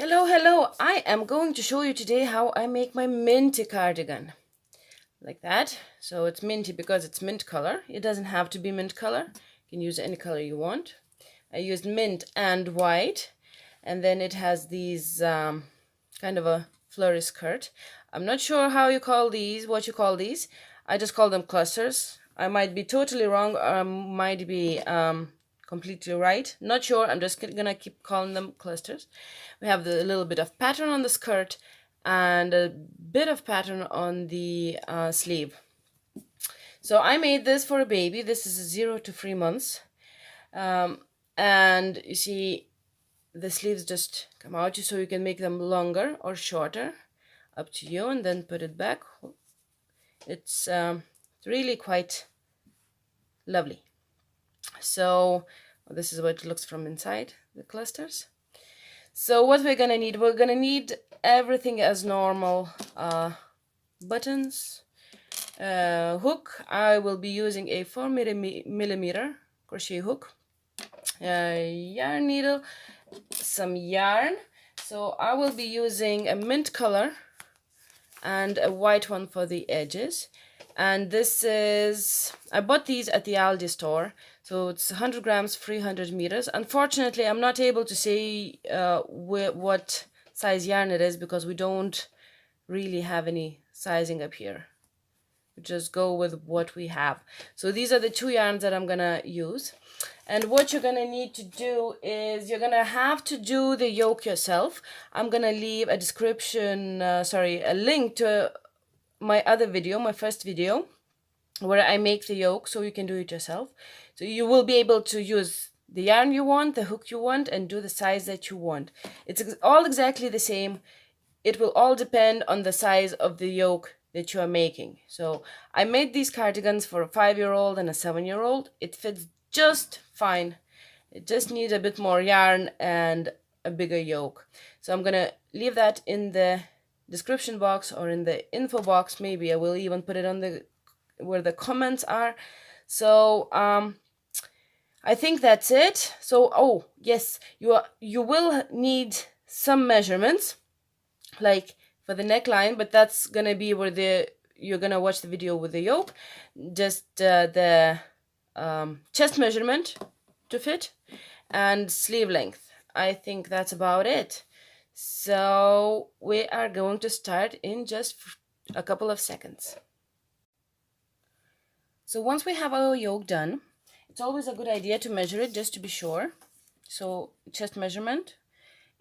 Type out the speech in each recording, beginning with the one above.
Hello. I am going to show you today how I make my Minty cardigan. Like that. So it's minty because it's mint color. It doesn't have to be mint color. You can use any color you want. I used mint and white. And then it has these kind of a flurry skirt. I'm not sure how you call these, what you call these. I just call them clusters. I might be totally wrong, or might be completely right. Not sure. I'm just gonna keep calling them clusters. We have the little bit of pattern on the skirt and a bit of pattern on the sleeve. So I made this for a baby. This is 0 to 3 months. And you see the sleeves just come out so you can make them longer or shorter, up to you, and then put it back. It's really quite lovely. So this is what it looks from inside, the clusters. So what we're gonna need everything as normal. Buttons, hook. I will be using a 4mm crochet hook, yarn needle, some yarn. So I will be using a mint color and a white one for the edges. And this is, I bought these at the Aldi store. So it's 100 grams, 300 meters. Unfortunately, I'm not able to say what size yarn it is because we don't really have any sizing up here. We just go with what we have. So these are the two yarns that I'm gonna use. And what you're gonna need to do is you're gonna have to do the yoke yourself. I'm gonna leave a description, a link to my other video, my first video, where I make the yoke, so you can do it yourself. So you will be able to use the yarn you want, the hook you want, and do the size that you want. It's all exactly the same. It will all depend on the size of the yoke that you are making. So I made these cardigans for a 5-year-old and a 7-year-old. It fits just fine. It just needs a bit more yarn and a bigger yoke. So I'm gonna leave that in the description box or in the info box. Maybe I will even put it on the where the comments are. So I think that's it. So oh yes, you will need some measurements, like for the neckline, but that's gonna be where you're gonna watch the video with the yoke. Just the chest measurement to fit and sleeve length. I think that's about it. So we are going to start in just a couple of seconds. So once we have our yoke done, it's always a good idea to measure it just to be sure. So chest measurement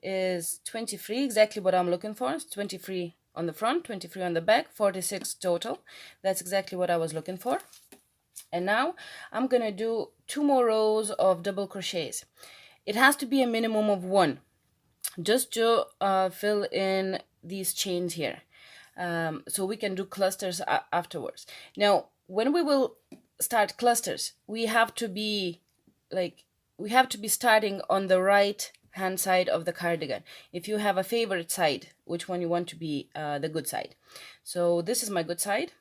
is 23, exactly what I'm looking for. It's 23 on the front, 23 on the back, 46 total. That's exactly what I was looking for. And now I'm gonna do 2 more rows of double crochets. It has to be a minimum of 1, just to fill in these chains here, so we can do clusters afterwards. Now when we will start clusters, we have to be starting on the right hand side of the cardigan. If you have a favorite side, which one you want to be the good side. So this is my good side,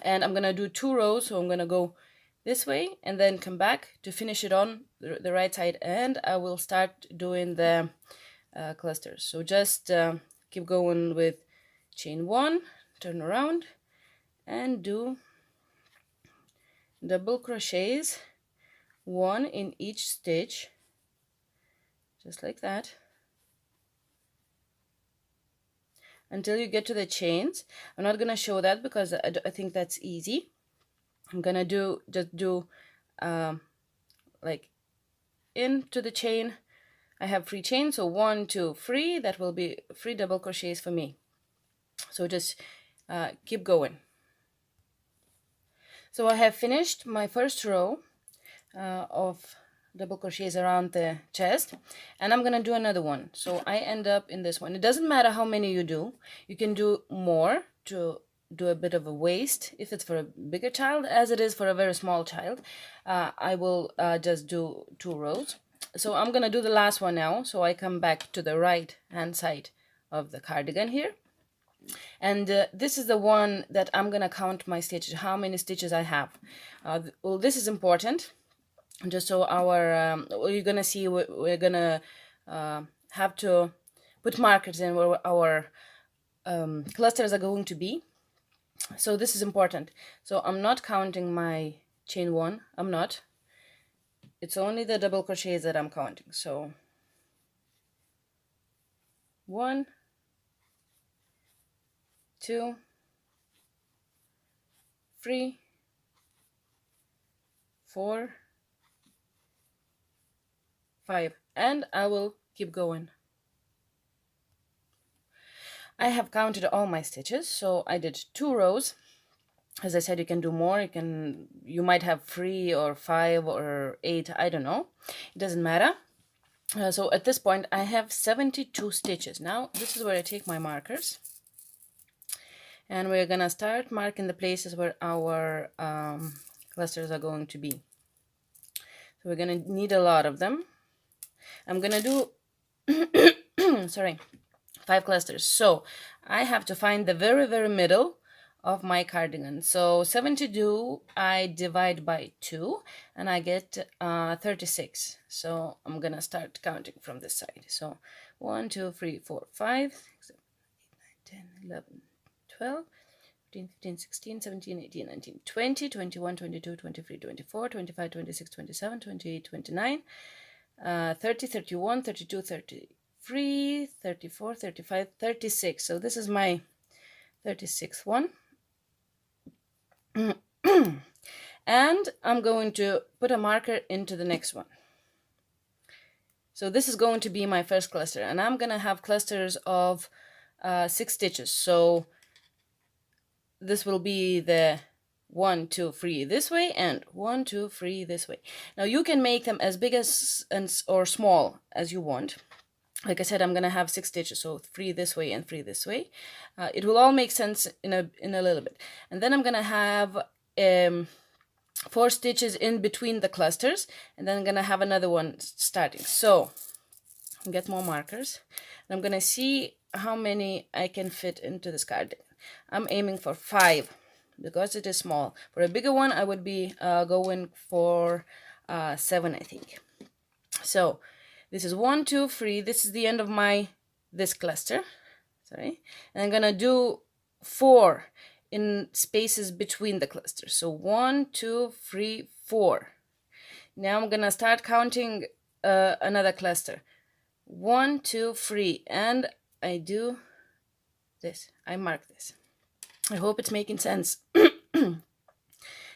and I'm gonna do 2 rows. So I'm gonna go this way and then come back to finish it on the right side, and I will start doing the clusters. So just keep going with chain 1, turn around and do double crochets, 1 in each stitch, just like that, until you get to the chains. I'm not gonna show that because I think that's easy. I'm gonna just do like into the chain. I have 3 chains, so 1, 2, 3. That will be 3 double crochets for me. So just keep going. So I have finished my first row of double crochets around the chest, and I'm gonna do another one. So I end up in this one. It doesn't matter how many you do. You can do more to do a bit of a waist if it's for a bigger child, as it is for a very small child. I will just do 2 rows. So I'm gonna do the last one now. So I come back to the right hand side of the cardigan here, and this is the one that I'm gonna count my stitches, how many stitches I have. Well, this is important, just so our you're gonna see we're gonna have to put markers in where our clusters are going to be. So this is important. So I'm not counting my chain 1. I'm not. It's only the double crochets that I'm counting. So 1, 2, 3, 4, 5, and I will keep going. I have counted all my stitches, so I did 2 rows. As I said, you can do more. You might have 3 or 5 or 8, I don't know. It doesn't matter. So at this point I have 72 stitches. Now this is where I take my markers, and we're gonna start marking the places where our clusters are going to be. So we're gonna need a lot of them. I'm gonna do sorry, 5 clusters. So I have to find the very middle of my cardigan. So 72 I divide by 2 and I get 36. So I'm gonna start counting from this side. So 1, 2, 3, 4, 5, 6, 7, 8, 9, 10, 11, 12, 14, 15, 16, 17, 18, 19, 20, 21, 22, 23, 24, 25, 26, 27, 28, 29, 30, 31, 32, 33, 34, 35, 36. So this is my 36th one. And I'm going to put a marker into the next one. So this is going to be my first cluster, and I'm gonna have clusters of 6 stitches. So this will be the 1, 2, 3 this way, and 1, 2, 3 this way. Now you can make them as big as or small as you want. Like I said, I'm gonna have 6 stitches, so 3 this way and 3 this way. It will all make sense in a little bit. And then I'm gonna have 4 stitches in between the clusters, and then I'm gonna have another one starting. So get more markers, and I'm gonna see how many I can fit into this cardigan. I'm aiming for 5 because it is small. For a bigger one I would be going for 7, I think. So this is 1, 2, 3. This is the end of this cluster. Sorry, and I'm gonna do 4 in spaces between the clusters. So 1, 2, 3, 4. Now I'm gonna start counting another cluster. 1, 2, 3, and I do this. I mark this. I hope it's making sense.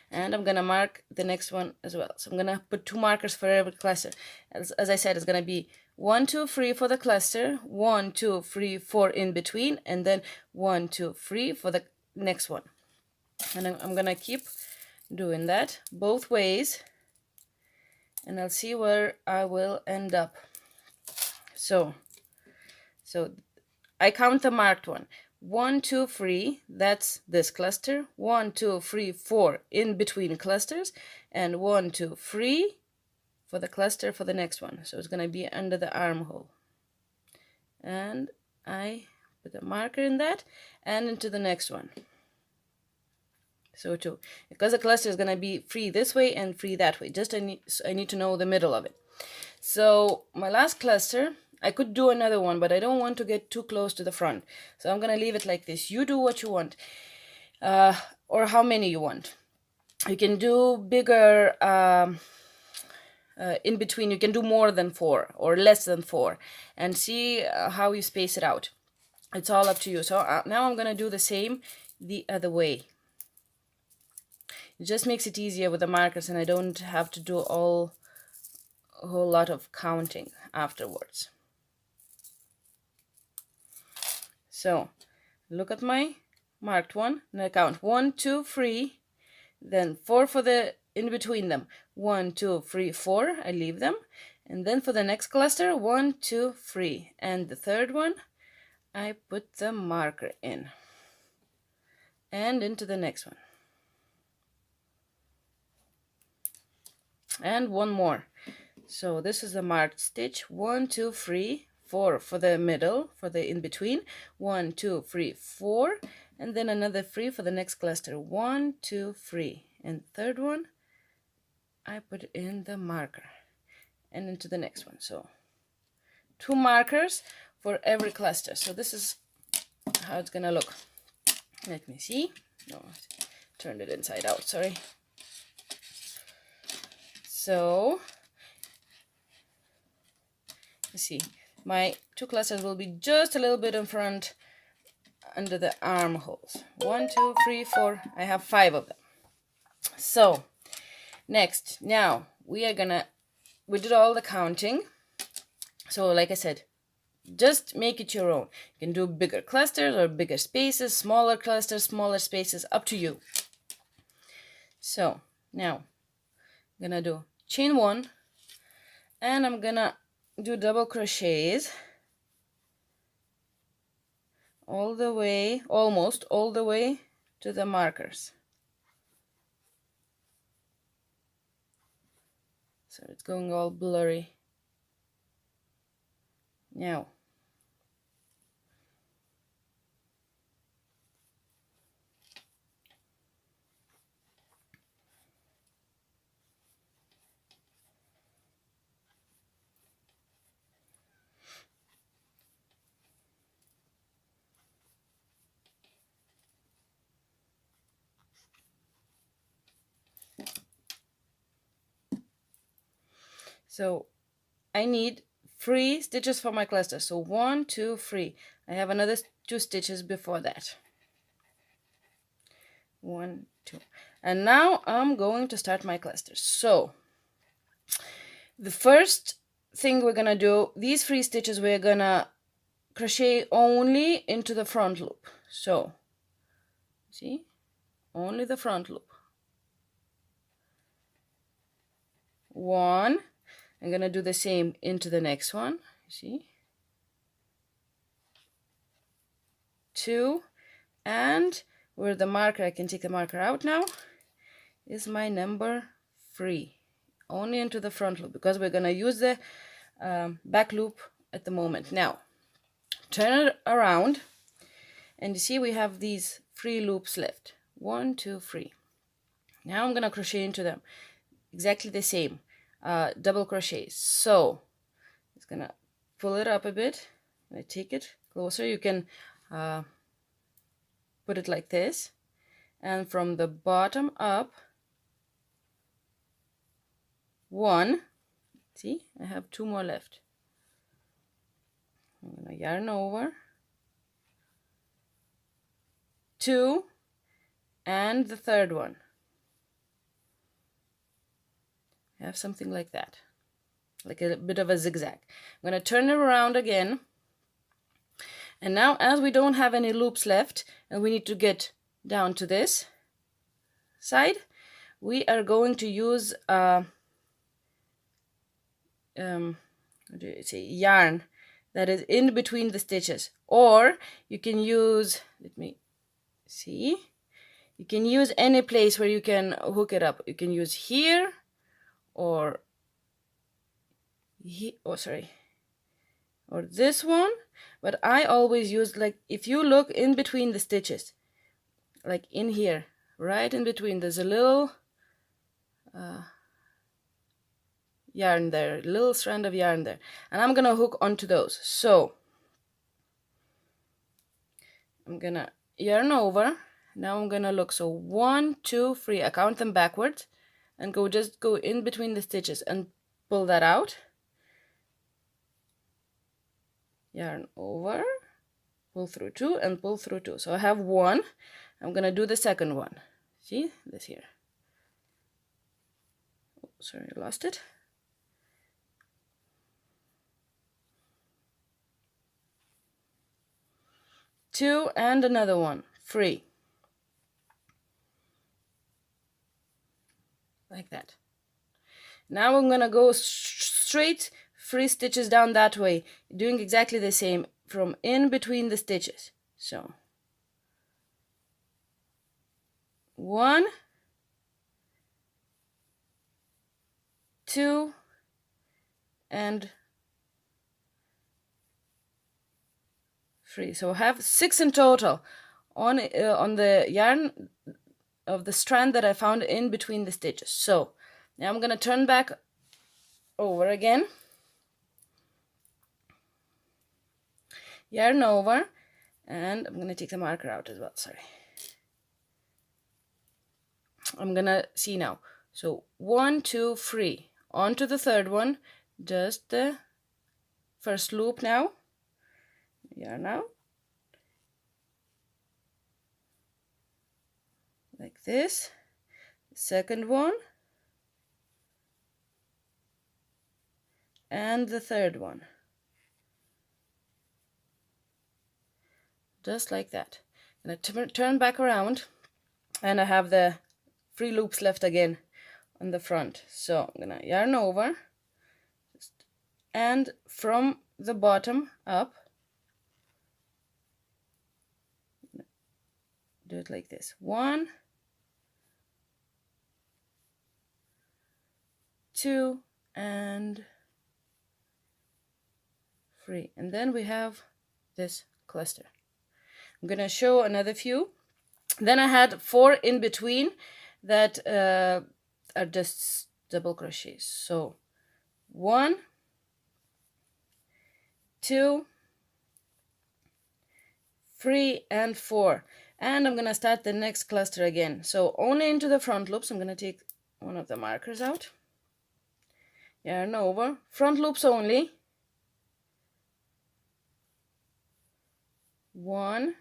And I'm gonna mark the next one as well. So I'm gonna put 2 markers for every cluster. As I said, it's gonna be 1, 2, 3 for the cluster, 1, 2, 3, 4 in between, and then 1, 2, 3 for the next one. And I'm gonna keep doing that both ways, and I'll see where I will end up. So I count the marked one. 1, 2, 3, that's this cluster. 1, 2, 3, 4 in between clusters, and 1, 2, 3 for the cluster for the next one. So it's gonna be under the armhole, and I put a marker in that and into the next one. So 2, because the cluster is gonna be 3 this way and 3 that way. Just I need to know the middle of it. So my last cluster, I could do another one, but I don't want to get too close to the front. So I'm gonna leave it like this. You do what you want, or how many you want. You can do bigger in between. You can do more than 4 or less than 4, and see how you space it out. It's all up to you. So now I'm gonna do the same the other way. It just makes it easier with the markers, and I don't have to do a whole lot of counting afterwards. So look at my marked one, and I count 1, 2, 3, then 4 for the in between them. 1, 2, 3, 4, I leave them, and then for the next cluster, 1, 2, 3, and the third one I put the marker in, and into the next one, and one more. So this is the marked stitch. 1, 2, 3, 4 for the middle, for the in between. 1, 2, 3, 4, and then another 3 for the next cluster. 1, 2, 3, and third one I put in the marker and into the next one. So 2 markers for every cluster. So this is how it's gonna look. Let me see. No, I turned it inside out, sorry. So you see, my 2 clusters will be just a little bit in front under the armholes. 1, 2, 3, 4. I have 5 of them. So next, now we did all the counting. So like I said, just make it your own. You can do bigger clusters or bigger spaces, smaller clusters, smaller spaces, up to you. So now I'm gonna do chain 1, and I'm gonna do double crochets all the way, almost all the way to the markers. So it's going all blurry. Now so I need 3 stitches for my cluster. So 1, 2, 3. I have another 2 stitches before that. 1, 2. And now I'm going to start my cluster. So the first thing we're gonna do, these 3 stitches we're gonna crochet only into the front loop. So see, only the front loop. 1. I'm gonna do the same into the next one. See, 2, and where the marker, I can take the marker out now, is my number 3. Only into the front loop, because we're gonna use the back loop at the moment. Now turn it around, and you see we have these 3 loops left. 1, 2, 3. Now I'm gonna crochet into them exactly the same, double crochets. So it's gonna pull it up a bit. I take it closer. You can put it like this, and from the bottom up, 1. See, I have 2 more left. I'm gonna yarn over, 2, and the third one. I have something like that, like a bit of a zigzag. I'm gonna turn it around again, and now as we don't have any loops left and we need to get down to this side, we are going to use what do you say, yarn that is in between the stitches, or you can use, let me see, you can use any place where you can hook it up. You can use here, or or this one, but I always use, like, if you look in between the stitches, like in here, right in between, there's a little yarn there, a little strand of yarn there, and I'm gonna hook onto those. So I'm gonna yarn over. Now I'm gonna look, so 1, 2, 3, I count them backwards, and just go in between the stitches and pull that out. Yarn over, pull through 2, and pull through 2. So I have 1. I'm gonna do the second one. See this here? Oh, sorry, I lost it. Two, and another one, 3. Like that. Now I'm gonna go straight 3 stitches down that way, doing exactly the same from in between the stitches. So 1, 2, and 3. So I have 6 in total on the yarn of the strand that I found in between the stitches. So now I'm gonna turn back over again, yarn over, and I'm going to take the marker out as well, sorry. I'm going to see now. So 1, 2, 3, on to the third one, just the first loop now, yarn out, like this, second one, and the third one, just like that. I'm going to turn back around, and I have the 3 loops left again on the front. So I'm going to yarn over, and from the bottom up, do it like this. 1, 2, and 3. And then we have this cluster. I'm going to show another few. Then I had 4 in between that are just double crochets. So 1, 2, 3, and 4. And I'm going to start the next cluster again. So only into the front loops. I'm going to take one of the markers out, yarn over, front loops only. 1,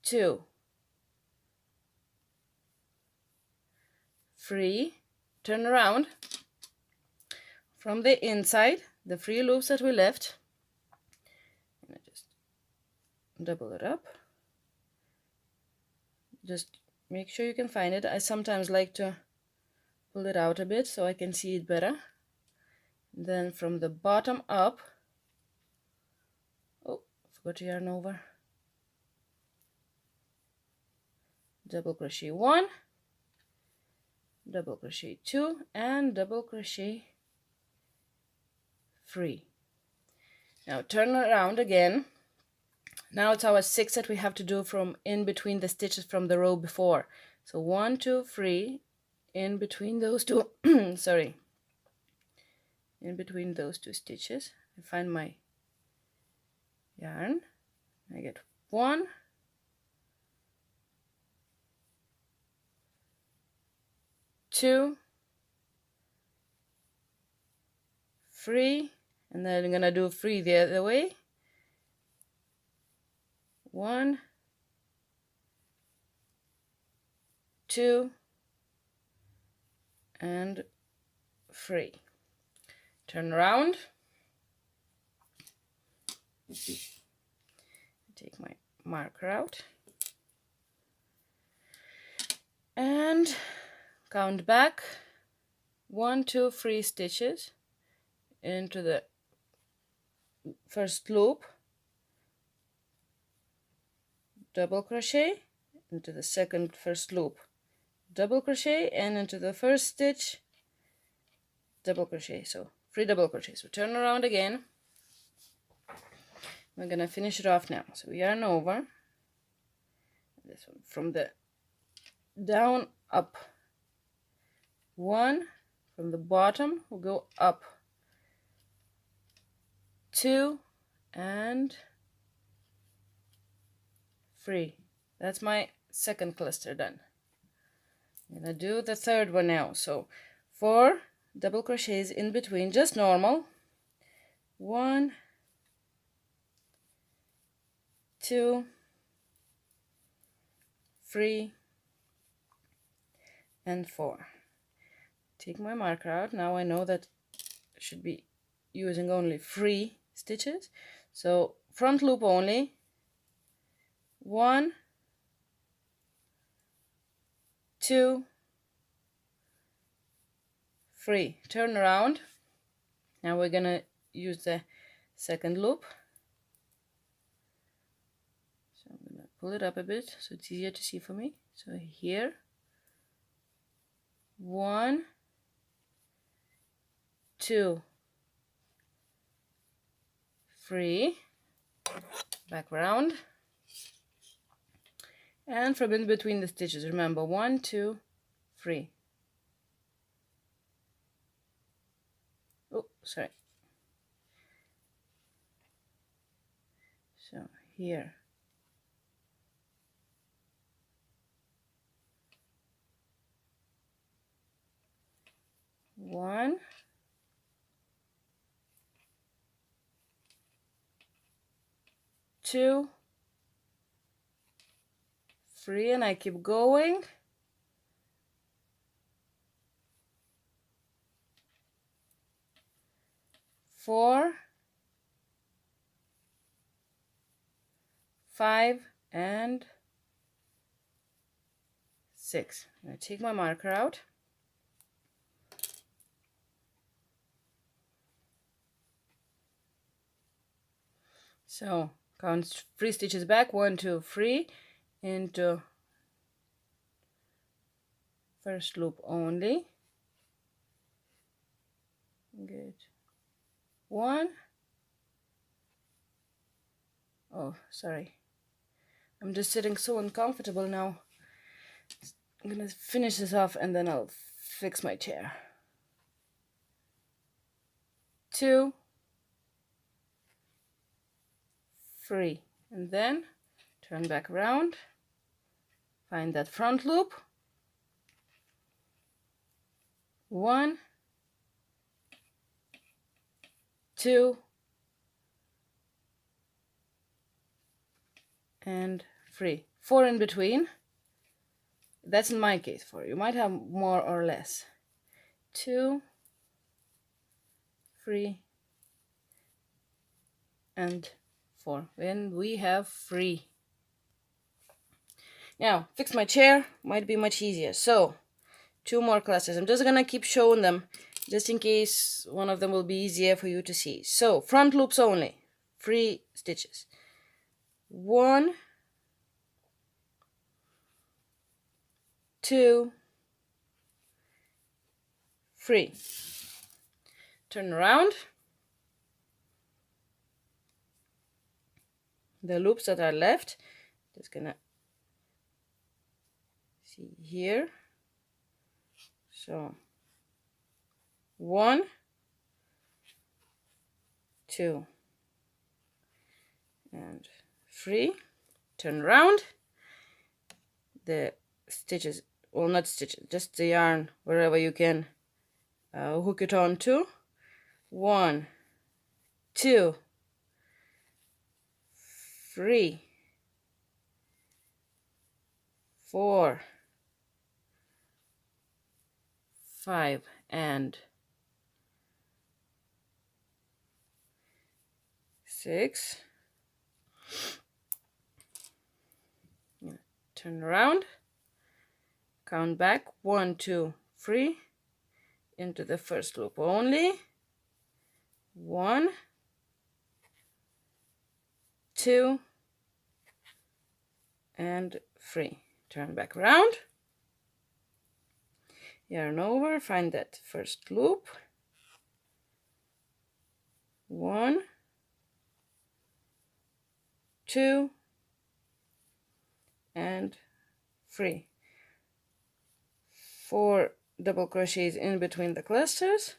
2, 3, turn around, from the inside, the 3 loops that we left, and I just double it up. Just make sure you can find it. I sometimes like to pull it out a bit so I can see it better. Then from the bottom up, oh, forgot to yarn over, double crochet 1, double crochet 2, and double crochet 3. Now turn around again. Now it's our 6 that we have to do from in between the stitches from the row before. So 1, 2, 3, in between those two sorry, in between those 2 stitches, I find my yarn, I get 1, 2, 3, and then I'm gonna do 3 the other way. 1, 2, and 3. Turn around. Take my marker out and count back 1, 2, 3 stitches into the first loop, double crochet into the second first loop, double crochet, and into the first stitch, double crochet. So 3 double crochets. So turn around again. We're gonna finish it off now. So yarn over, this one from the down up, 1, from the bottom we'll go up, 2, and 3. That's my second cluster done. I'm gonna do the third one now. So 4 double crochets in between, just normal. 1, 2, 3, and 4. Take my marker out. Now I know that I should be using only 3 stitches. So front loop only. 1, 2, 3. Turn around. Now we're gonna use the second loop. So I'm gonna pull it up a bit so it's easier to see for me. So here, 1, 2, 3, back around, and from in between the stitches, remember 1, 2, 3. Oh, sorry. So here, 1, 2, 3, and I keep going. 4, 5, and 6. I'm going to take my marker out. So count 3 stitches back, 1, 2, 3, into first loop only. Good. 1. Oh, sorry. I'm just sitting so uncomfortable now. I'm gonna finish this off and then I'll fix my chair. 2, 3, and then turn back around, find that front loop, 1, 2, and 3, 4 in between. That's in my case 4. You might have more or less. 2, 3, and 4. Then we have 3. Now fix my chair might be much easier. So 2 more clusters. I'm just gonna keep showing them just in case one of them will be easier for you to see. So front loops only, 3 stitches. 1, 2, 3. Turn around. The loops that are left, just gonna see here. So 1, 2, and 3. Turn around. The stitches, well, not stitches, just the yarn wherever you can hook it on to. 1, 2, 3, 4, 5, and 6. Turn around, count back, 1, 2, 3, into the first loop only. 1, 2, and 3. Turn back around, yarn over, find that first loop. 1, 2, and 3. 4 double crochets in between the clusters.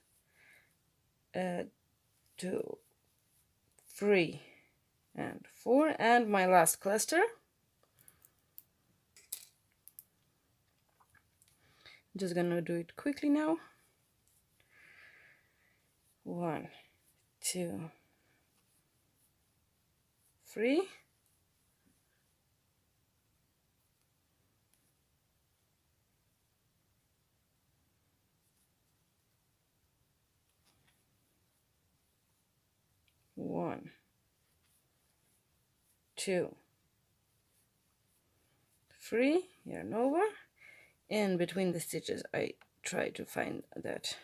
2, 3, and 4, and my last cluster. I'm just gonna do it quickly now. 1, 2, 3. 1, 2, 3, yarn over. In between the stitches I try to find that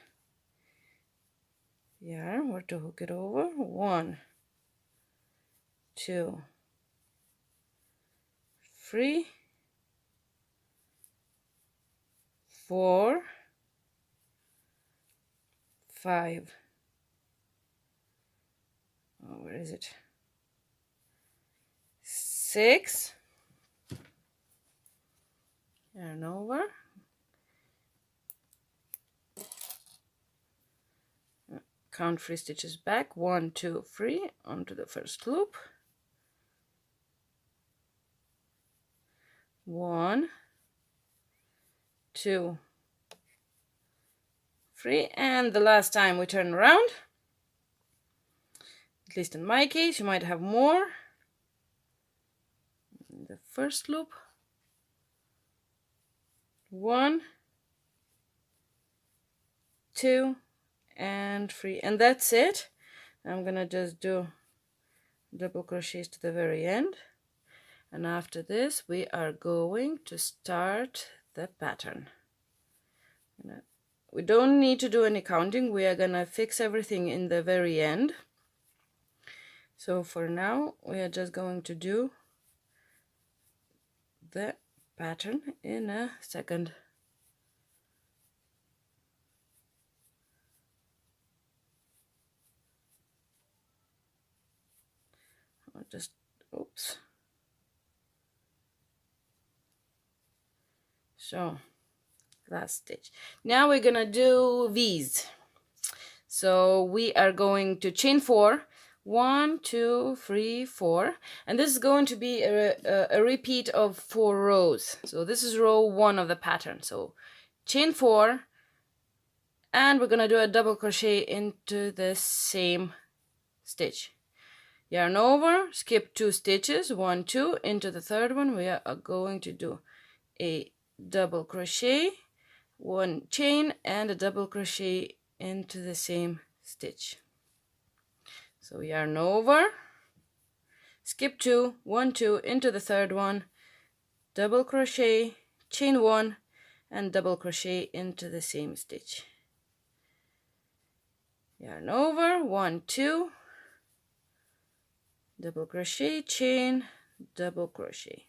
yarn where to hook it over. 1, 2, 3, 4, 5. Oh, where is it? 6. Yarn over. Count 3 stitches back. 1, 2, 3 onto the first loop. 1, 2, 3, and the last time we turn around. At least in my case, you might have more. The first loop, 1, 2, and 3, and that's it. I'm gonna just do double crochets to the very end, and after this we are going to start the pattern. We don't need to do any counting, we are gonna fix everything in the very end. So for now we are just going to do the pattern in a second. I'll just, oops. So last stitch. Now we're gonna do V's. So we are going to chain 4, 1, 2, 3, 4, and this is going to be a repeat of 4 rows. So this is row 1 of the pattern. So chain 4, and we're gonna do a double crochet into the same stitch. Yarn over, skip 2 stitches, 1, 2, into the third one. We are going to do a double crochet, 1 chain, and a double crochet into the same stitch. So yarn over, skip 2, 1, 2, into the third one, double crochet, chain 1, and double crochet into the same stitch. Yarn over, 1, 2, double crochet, chain, double crochet,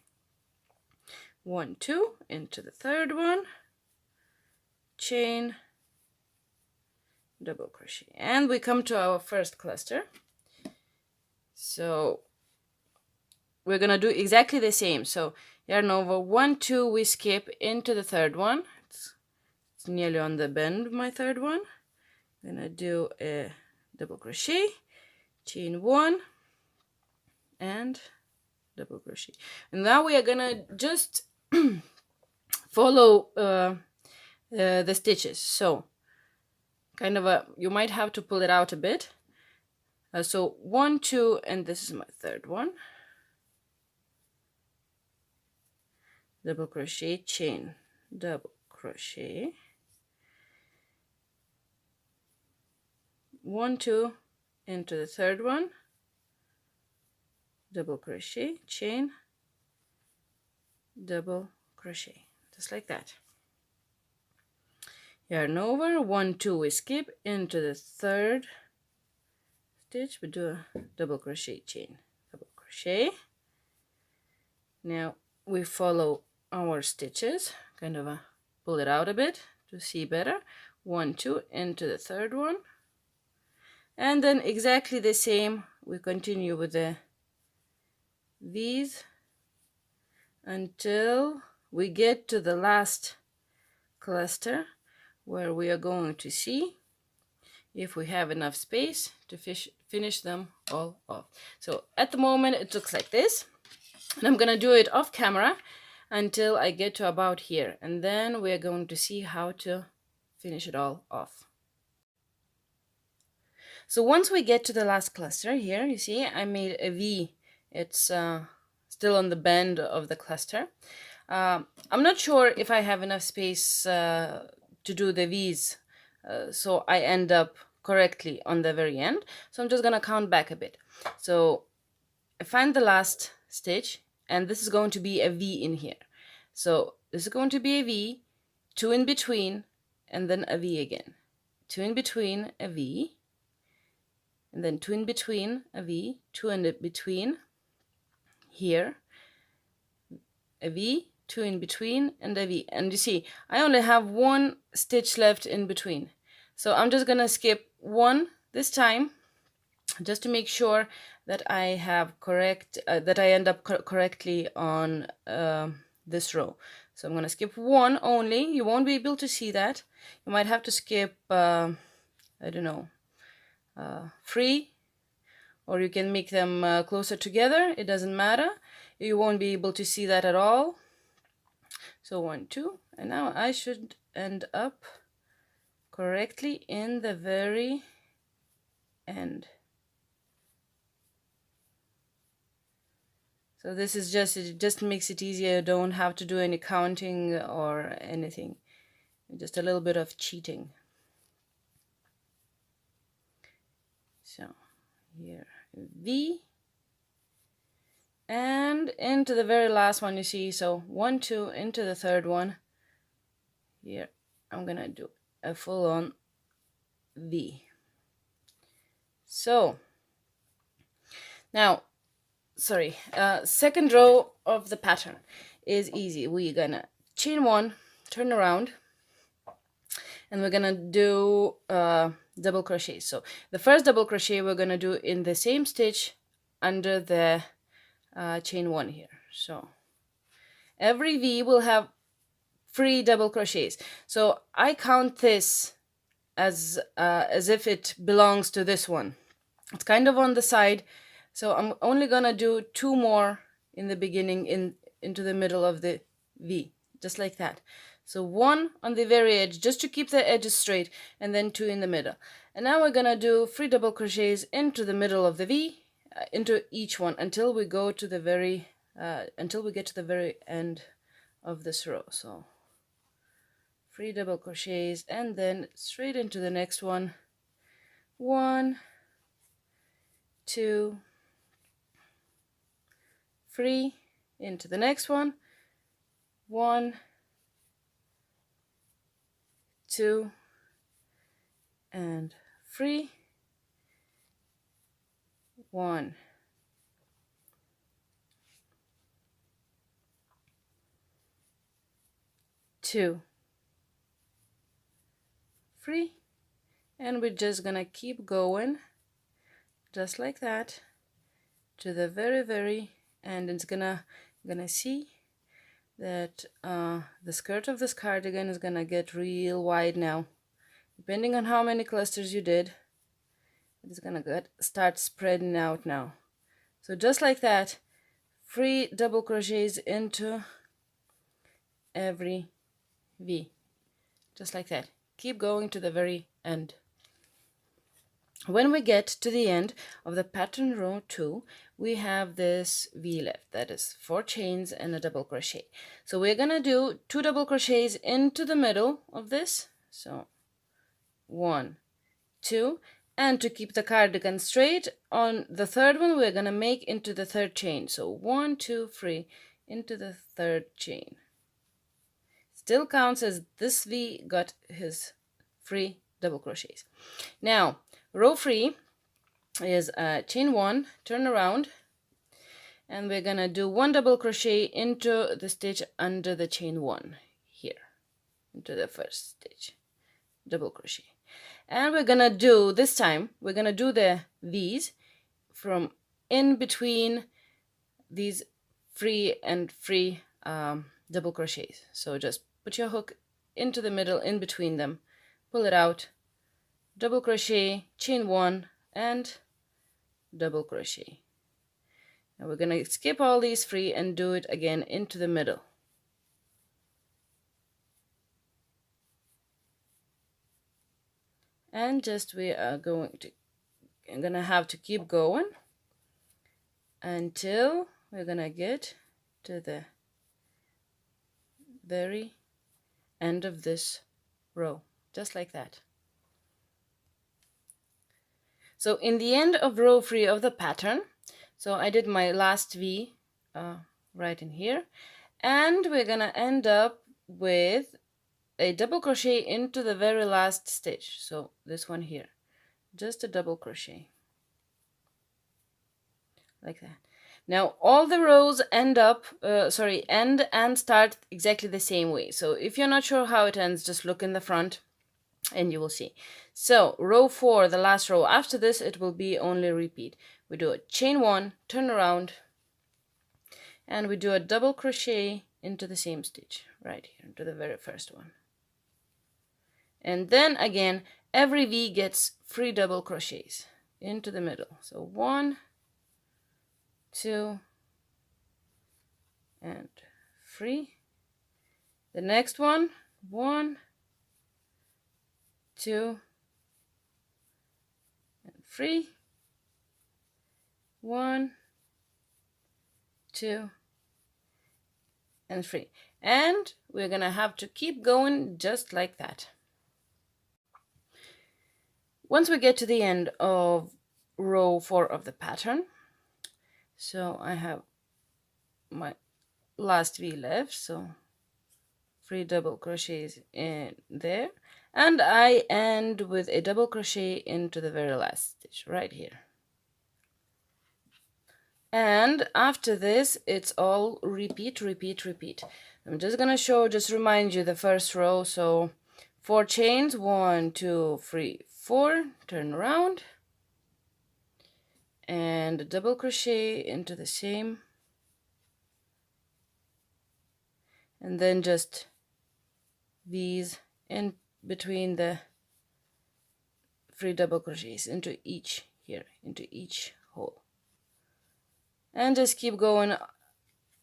1, 2, into the third one, chain, double crochet, and we come to our first cluster. So we're gonna do exactly the same. So yarn over, 1, 2, we skip into the third one. It's nearly on the bend, my third one. I'm gonna do a double crochet, chain 1, and double crochet. And now we are gonna just follow the stitches. So kind of you might have to pull it out a bit. So 1, 2, and this is my third one. Double crochet, chain, double crochet, 1, 2, into the third one, double crochet, chain, double crochet, just like that. Yarn over, 1, 2, we skip into the third stitch, we do a double crochet, chain, double crochet. Now we follow our stitches, kind of pull it out a bit to see better. 1, 2, into the third one, and then exactly the same we continue with these until we get to the last cluster, where we are going to see if we have enough space to finish them all off. So at the moment it looks like this, and I'm gonna do it off camera until I get to about here, and then we are going to see how to finish it all off. So once we get to the last cluster here, you see I made a V. It's still on the bend of the cluster. I'm not sure if I have enough space to do the V's, so I end up correctly on the very end. So I'm just gonna count back a bit. So I find the last stitch, and this is going to be a V in here. So this is going to be a V, 2 in between, and then a V again. 2 in between, a V, and then 2 in between, a V, 2 in between, here, a V, 2 in between, and a V. And you see, I only have 1 stitch left in between. So I'm just gonna skip 1 this time, just to make sure that I have that I end up correctly on this row. So I'm gonna skip 1 only. You won't be able to see that. You might have to skip I don't know, 3, or you can make them closer together. It doesn't matter. You won't be able to see that at all. So 1, 2, and now I should end up correctly in the very end. So this is just, it just makes it easier. You don't have to do any counting or anything. Just a little bit of cheating. So here, V, and into the very last one, you see, so 1, 2, into the third one. Here, I'm gonna do a full-on V. So now, sorry, second row of the pattern is easy. We're gonna chain 1, turn around, and we're gonna do double crochet. So the first double crochet we're gonna do in the same stitch under the chain 1 here. So every V will have 3 double crochets. So I count this as if it belongs to this one. It's kind of on the side, so I'm only gonna do 2 more in the beginning into the middle of the V, just like that. So 1 on the very edge, just to keep the edges straight, and then 2 in the middle. And now we're gonna do 3 double crochets into the middle of the V, into each one until we go to the very until we get to the very end of this row. So 3 double crochets and then straight into the next one. 1, 2, 3, into the next one. 1, 2, and 3. 1, 2, 3, and we're just gonna keep going just like that to the very end. It's gonna see that the skirt of this cardigan is gonna get real wide now. Depending on how many clusters you did, it's gonna start spreading out now. So just like that, 3 double crochets into every V, just like that. Keep going to the very end. When we get to the end of the pattern row 2, we have this V left, that is 4 chains and a double crochet. So we're gonna do 2 double crochets into the middle of this, so 1, 2, and to keep the cardigan straight, on the third one we're gonna make into the third chain, so 1, 2, 3 into the third chain. Still counts as this V got his 3 double crochets. Now row 3 is chain 1, turn around, and we're gonna do 1 double crochet into the stitch under the chain 1 here, into the first stitch, double crochet. And we're gonna do, this time we're gonna do the V's from in between these 3 and 3 double crochets. So just put your hook into the middle, in between them, pull it out, double crochet, chain 1, and double crochet. Now we're gonna skip all these 3 and do it again into the middle. And just we are I'm gonna have to keep going until we're gonna get to the very end of this row, just like that. So in the end of row 3 of the pattern, so I did my last V right in here, and we're gonna end up with a double crochet into the very last stitch, so this one here, just a double crochet like that. Now all the rows end and start exactly the same way. So if you're not sure how it ends, just look in the front and you will see. So row 4, the last row after this, it will be only repeat. We do a chain 1, turn around, and we do a double crochet into the same stitch right here, into the very first one. And then again, every V gets 3 double crochets into the middle. So 1, 2, and 3, The next one, 1, 2, and 3, 1, 2, and 3. And we're gonna have to keep going just like that. Once we get to the end of row 4 of the pattern, so I have my last V left, so 3 double crochets in there, and I end with a double crochet into the very last stitch right here. And after this, it's all repeat, repeat, repeat. I'm just gonna remind you the first row. So 4 chains, 1, 2, 3, 4, turn around, and a double crochet into the same, and then just these in between the 3 double crochets into each hole, and just keep going.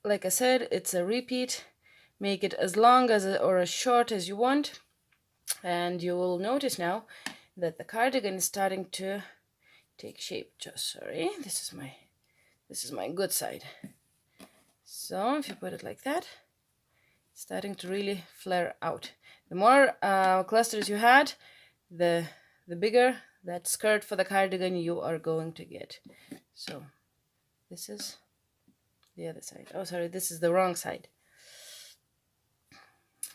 Like I said, it's a repeat. Make it as long as or as short as you want, and you will notice now that the cardigan is starting to take shape. Sorry, this is my good side. So if you put it like that, it's starting to really flare out. The more clusters you had, the bigger that skirt for the cardigan you are going to get. So this is the other side. Oh, sorry, this is the wrong side.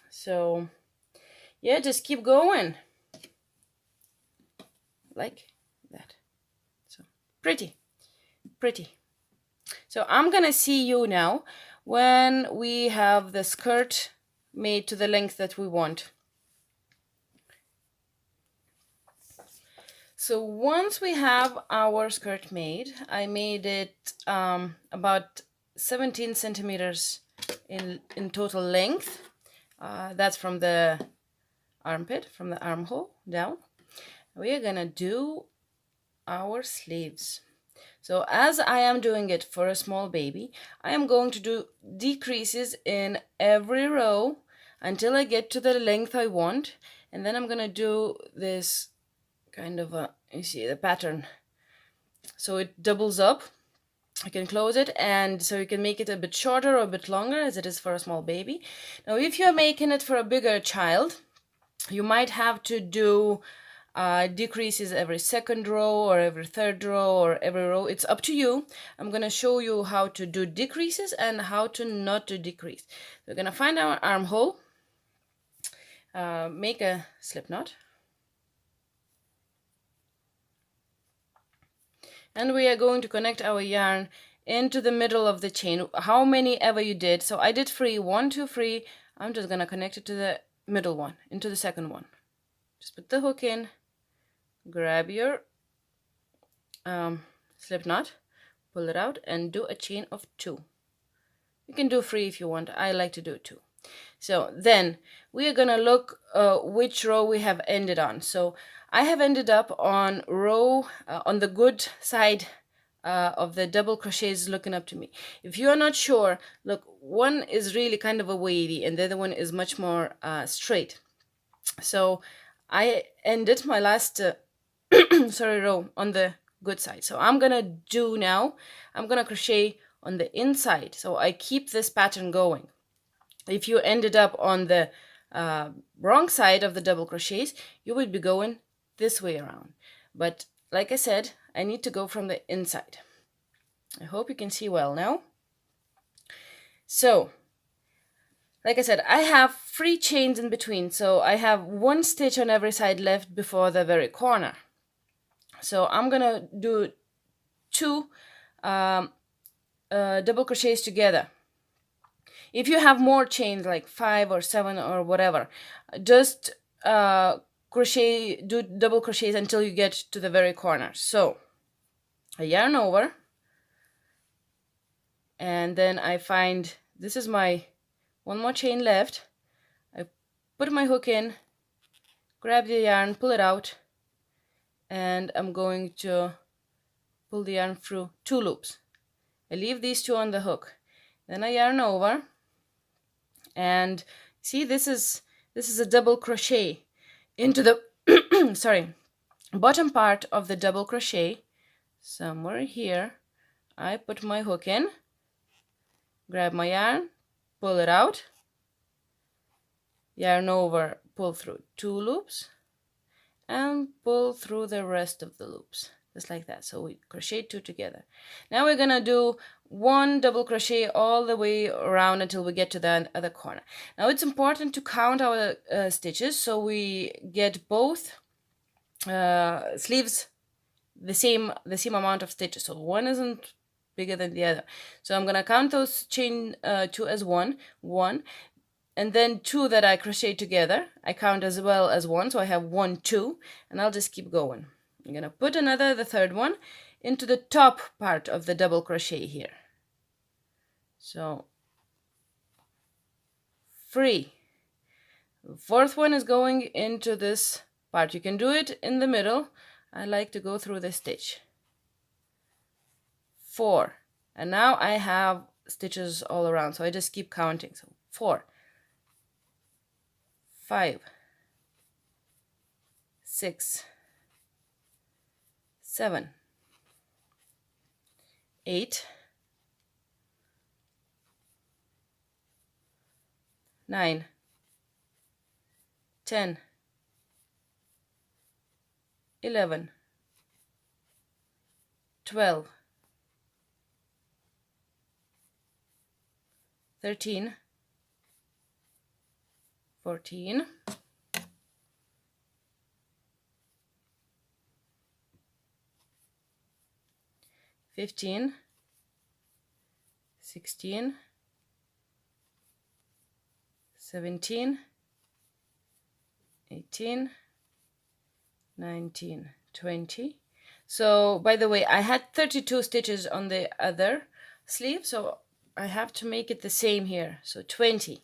So yeah, just keep going like that. So pretty. So I'm gonna see you now when we have the skirt made to the length that we want. So once we have our skirt made, I made it about 17 centimeters in total length. That's from the armpit, from the armhole down. We are gonna do our sleeves. So as I am doing it for a small baby, I am going to do decreases in every row until I get to the length I want, and then I'm gonna do this kind of a, you see the pattern, so it doubles up. You can close it, and so you can make it a bit shorter or a bit longer as it is for a small baby. Now if you're making it for a bigger child, you might have to do decreases every second row or every third row or every row. It's up to you. I'm going to show you how to do decreases and how to not to decrease. We're going to find our armhole, make a slip knot, and we are going to connect our yarn into the middle of the chain, how many ever you did. So I did 3, 1, 2, 3. I'm just going to connect it to the middle one, into the second one. Just put the hook in, grab your slip knot, pull it out, and do a chain of 2. You can do 3 if you want. I like to do 2. So then we are gonna look which row we have ended on. So I have ended up on row on the good side of the double crochets looking up to me. If you are not sure, look, one is really kind of a wavy and the other one is much more straight. So I ended my last row on the good side. So I'm gonna do now, I'm gonna crochet on the inside, so I keep this pattern going. If you ended up on the wrong side of the double crochets, you would be going this way around. But like I said, I need to go from the inside. I hope you can see well now. So like I said, I have 3 chains in between, so I have 1 stitch on every side left before the very corner. So I'm gonna do 2 double crochets together. If you have more chains, like 5 or 7 or whatever, just do double crochets until you get to the very corner. So I yarn over, and then I find, this is my 1 more chain left. I put my hook in, grab the yarn, pull it out, and I'm going to pull the yarn through 2 loops. I leave these 2 on the hook. Then I yarn over and See, this is a double crochet into the sorry, bottom part of the double crochet. Somewhere here I put my hook in, grab my yarn, pull it out, yarn over, pull through 2 loops, and pull through the rest of the loops, just like that. So we crochet 2 together. Now we're gonna do 1 double crochet all the way around until we get to the other corner. Now it's important to count our stitches, so we get both sleeves the same amount of stitches, so one isn't bigger than the other. So I'm gonna count those chain 2 as one, and then 2 that I crochet together I count as well as 1, so I have 1, 2, and I'll just keep going. I'm gonna put the third one into the top part of the double crochet here. So 3. The fourth one is going into this part. You can do it in the middle. I like to go through the stitch. 4. And now I have stitches all around, so I just keep counting. So 4, 5, 6, 7, 8, 9, 10, 11, 12, 13, 14, 15, 16, 17, 18, 19, 20. So by the way, I had 32 stitches on the other sleeve, so I have to make it the same here. So 20,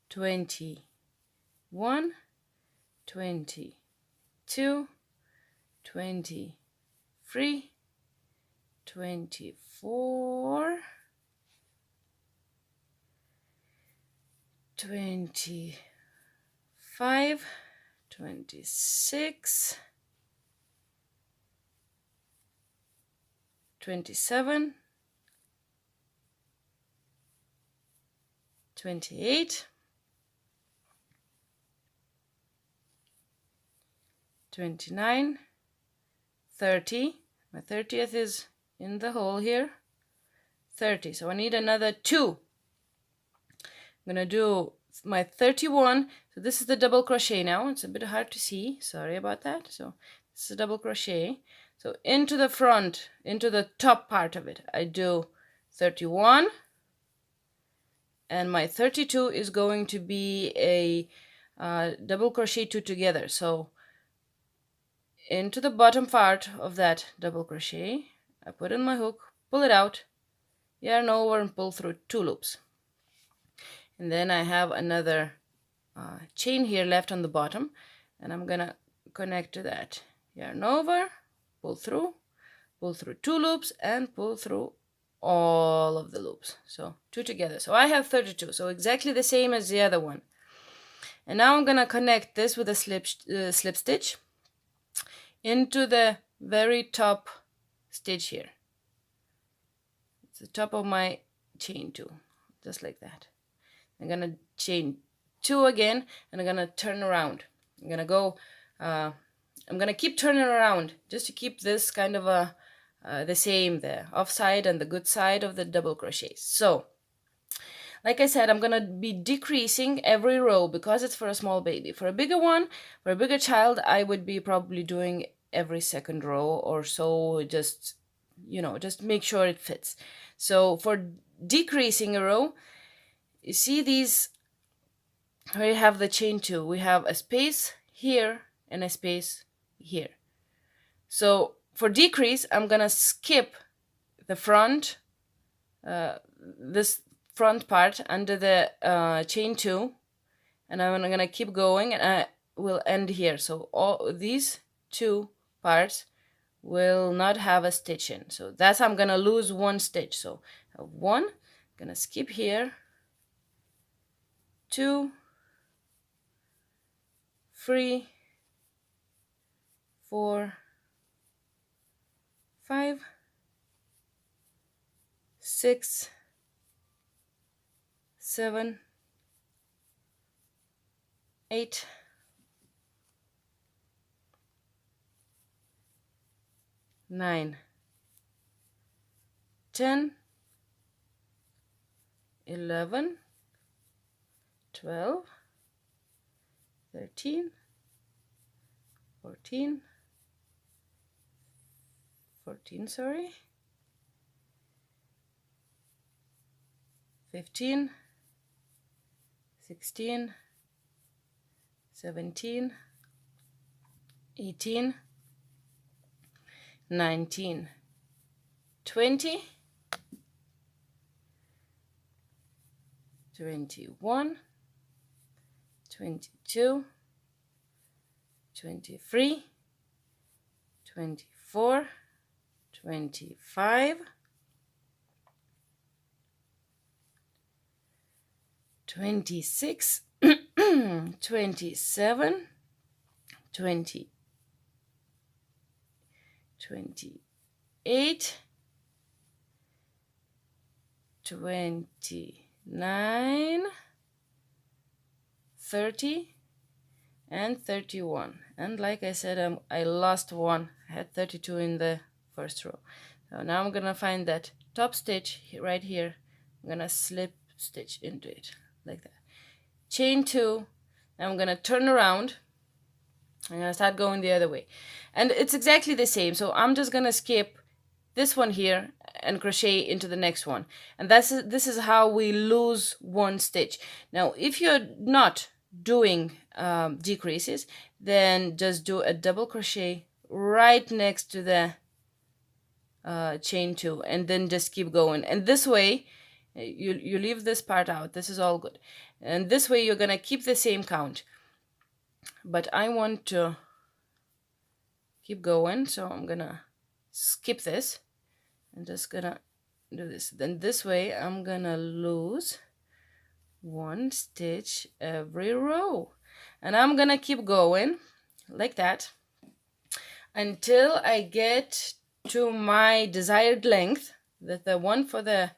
21, 22, 23, 24, 25, 26, 27, 28, 29, 30. My 30th is in the hole here. 30. So I need another 2. I'm gonna do my 31. So this is the double crochet now. It's a bit hard to see. Sorry about that. So this is a double crochet. So into the front, into the top part of it, I do 31. And my 32 is going to be a double crochet 2 together. So into the bottom part of that double crochet, I put in my hook, pull it out, yarn over and pull through 2 loops. And then I have another chain here left on the bottom, and I'm gonna connect to that. Yarn over, pull through 2 loops, and pull through all of the loops. So 2 together. So I have 32, so exactly the same as the other one. And now I'm gonna connect this with a slip stitch into the very top stitch here. It's the top of my chain 2, just like that. I'm gonna chain 2 again, and I'm gonna turn around. I'm gonna keep turning around just to keep this kind of the same, the off side and the good side of the double crochet. So like I said, I'm gonna be decreasing every row because it's for a small baby. For a bigger one, for a bigger child, I would be probably doing every second row or so, just make sure it fits. So for decreasing a row, you see these where you have the chain 2, we have a space here and a space here. So for decrease, I'm gonna skip the front, this front part under the chain 2, and I'm gonna keep going, and I will end here. So all these 2 parts will not have a stitch in. So that's how I'm gonna lose 1 stitch. So I have 1, gonna skip here, 2, 3, 4, 5, 6, 7, 8, 9, 10, 11, 12, 13, 14, 15, 16, 17, 18, 19, 20, 21, 22, 23, 24, 25, 26, 27, 28, 29, 30, and 31. And like I said, I lost one. I had 32 in the first row. So now I'm gonna find that top stitch right here. I'm gonna slip stitch into it like that. Chain 2. I'm gonna turn around. I'm gonna start going the other way, and it's exactly the same. So I'm just gonna skip this one here and crochet into the next one, and this is how we lose one stitch. Now if you're not doing decreases, then just do a double crochet right next to the chain 2, and then just keep going. And this way you leave this part out. This is all good, and this way you're gonna keep the same count. But I want to keep going, so I'm gonna skip this and just gonna do this. Then this way I'm gonna lose one stitch every row, and I'm gonna keep going like that until I get to my desired length, that the one for the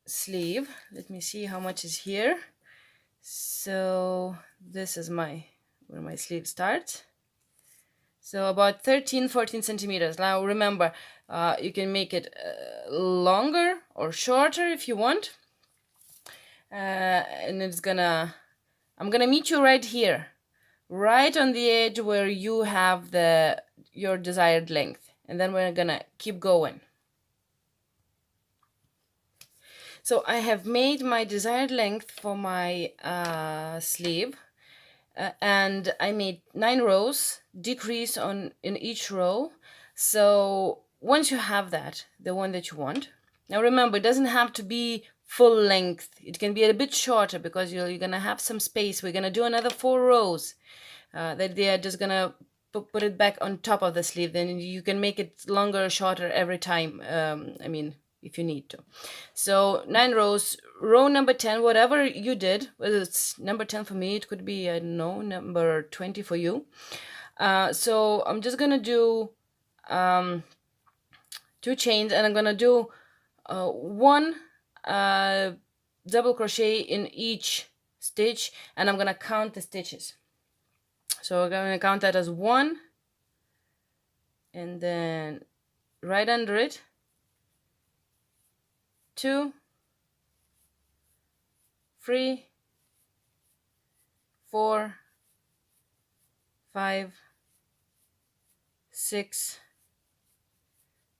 sleeve. Let me see how much is here. So this is where my sleeve starts. So about 13-14 centimeters. Now remember, you can make it longer or shorter if you want. And I'm gonna meet you right here, right on the edge where you have your desired length, and then we're gonna keep going. So I have made my desired length for my sleeve, and I made 9 rows, decrease in each row. So once you have that, the one that you want, now remember, it doesn't have to be full length. It can be a bit shorter because you're gonna have some space. We're gonna do another 4 rows. That they are just gonna put it back on top of the sleeve. Then you can make it longer or shorter every time. I mean, if you need to. So 9 rows, row number 10, whatever you did, whether it's number 10 for me, it could be, I don't know, number 20 for you. So I'm just gonna do 2 chains, and I'm gonna do 1 double crochet in each stitch, and I'm gonna count the stitches. So we're gonna count that as 1, and then right under it 2, 3, 4, 5, 6,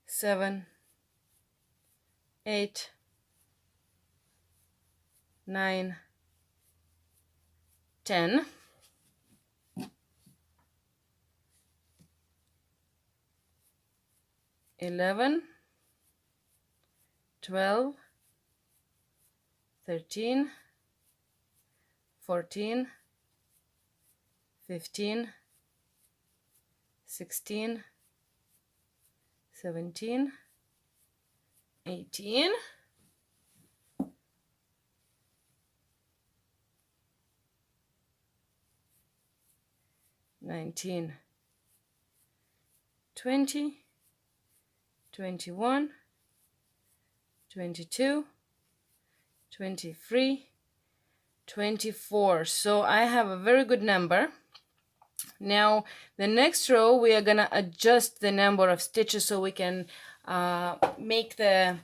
7, 8, 9, 10, 11, 12, 13, 14, 15, 16, 17, 18, 19, 20, 21, 22, 23, 24. So I have a very good number. Now the next row we are gonna adjust the number of stitches so we can make the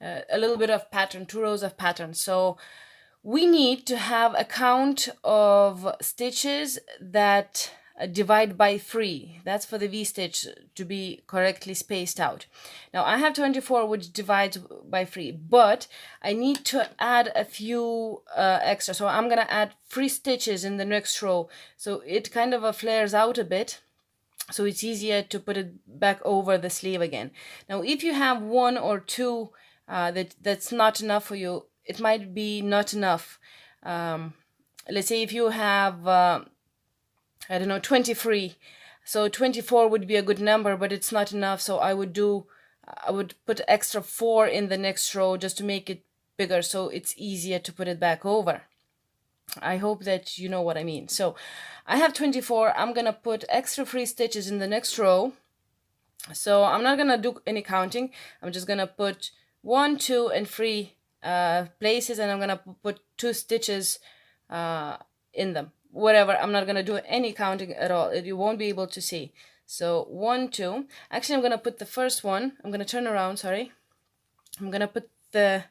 a little bit of pattern, 2 rows of pattern. So we need to have a count of stitches that divide by 3. That's for the V-stitch to be correctly spaced out. Now I have 24, which divides by 3, but I need to add a few extra. So I'm gonna add 3 stitches in the next row, so it kind of flares out a bit, so it's easier to put it back over the sleeve again. Now if you have 1 or 2 that's not enough for you, it might be not enough. Let's say if you have I don't know, 23, so 24 would be a good number, but it's not enough, so I would put extra 4 in the next row just to make it bigger, so it's easier to put it back over. I hope that you know what I mean. So I have 24. I'm gonna put extra 3 stitches in the next row. So I'm not gonna do any counting. I'm just gonna put 1, 2, and 3 places, and I'm gonna put 2 stitches in them. Whatever, I'm not gonna do any counting at all. You won't be able to see. So 1, 2. Actually, I'm gonna put the first one. I'm gonna turn around. Sorry. I'm gonna put the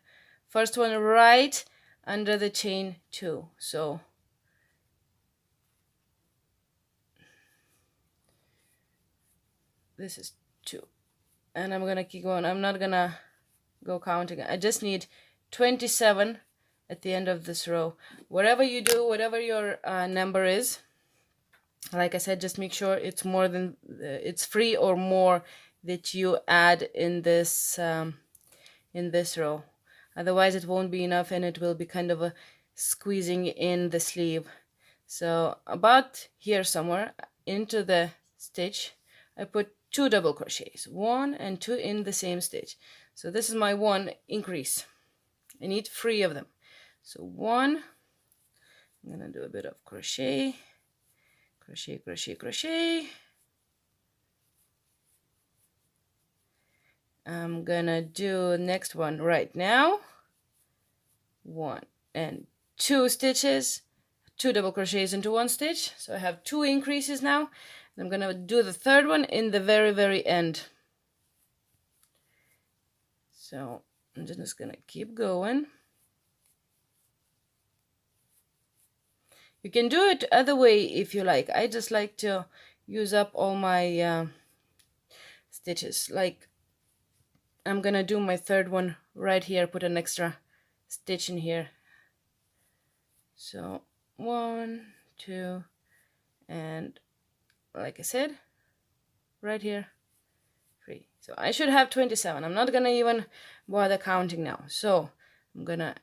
first one right under the chain 2. So this is 2, and I'm gonna keep going. I'm not gonna go counting. I just need 27 at the end of this row. Whatever you do, whatever your number is, like I said, just make sure it's more than it's 3 or more that you add in this row. Otherwise it won't be enough, and it will be kind of squeezing in the sleeve. So about here somewhere into the stitch, I put 2 double crochets, 1 and 2 in the same stitch. So this is my 1 increase. I need 3 of them. So 1, I'm gonna do a bit of crochet, crochet, crochet, crochet. I'm gonna do next one right now. 1 and 2 stitches, 2 double crochets into 1 stitch. So I have 2 increases now. And I'm gonna do the third one in the very, very end. So I'm just gonna keep going. You can do it other way if you like. I just like to use up all my stitches. Like I'm gonna do my third one right here, put an extra stitch in here. So 1, 2, and like I said, right here, 3. So I should have 27. I'm not gonna even bother counting now. So I'm gonna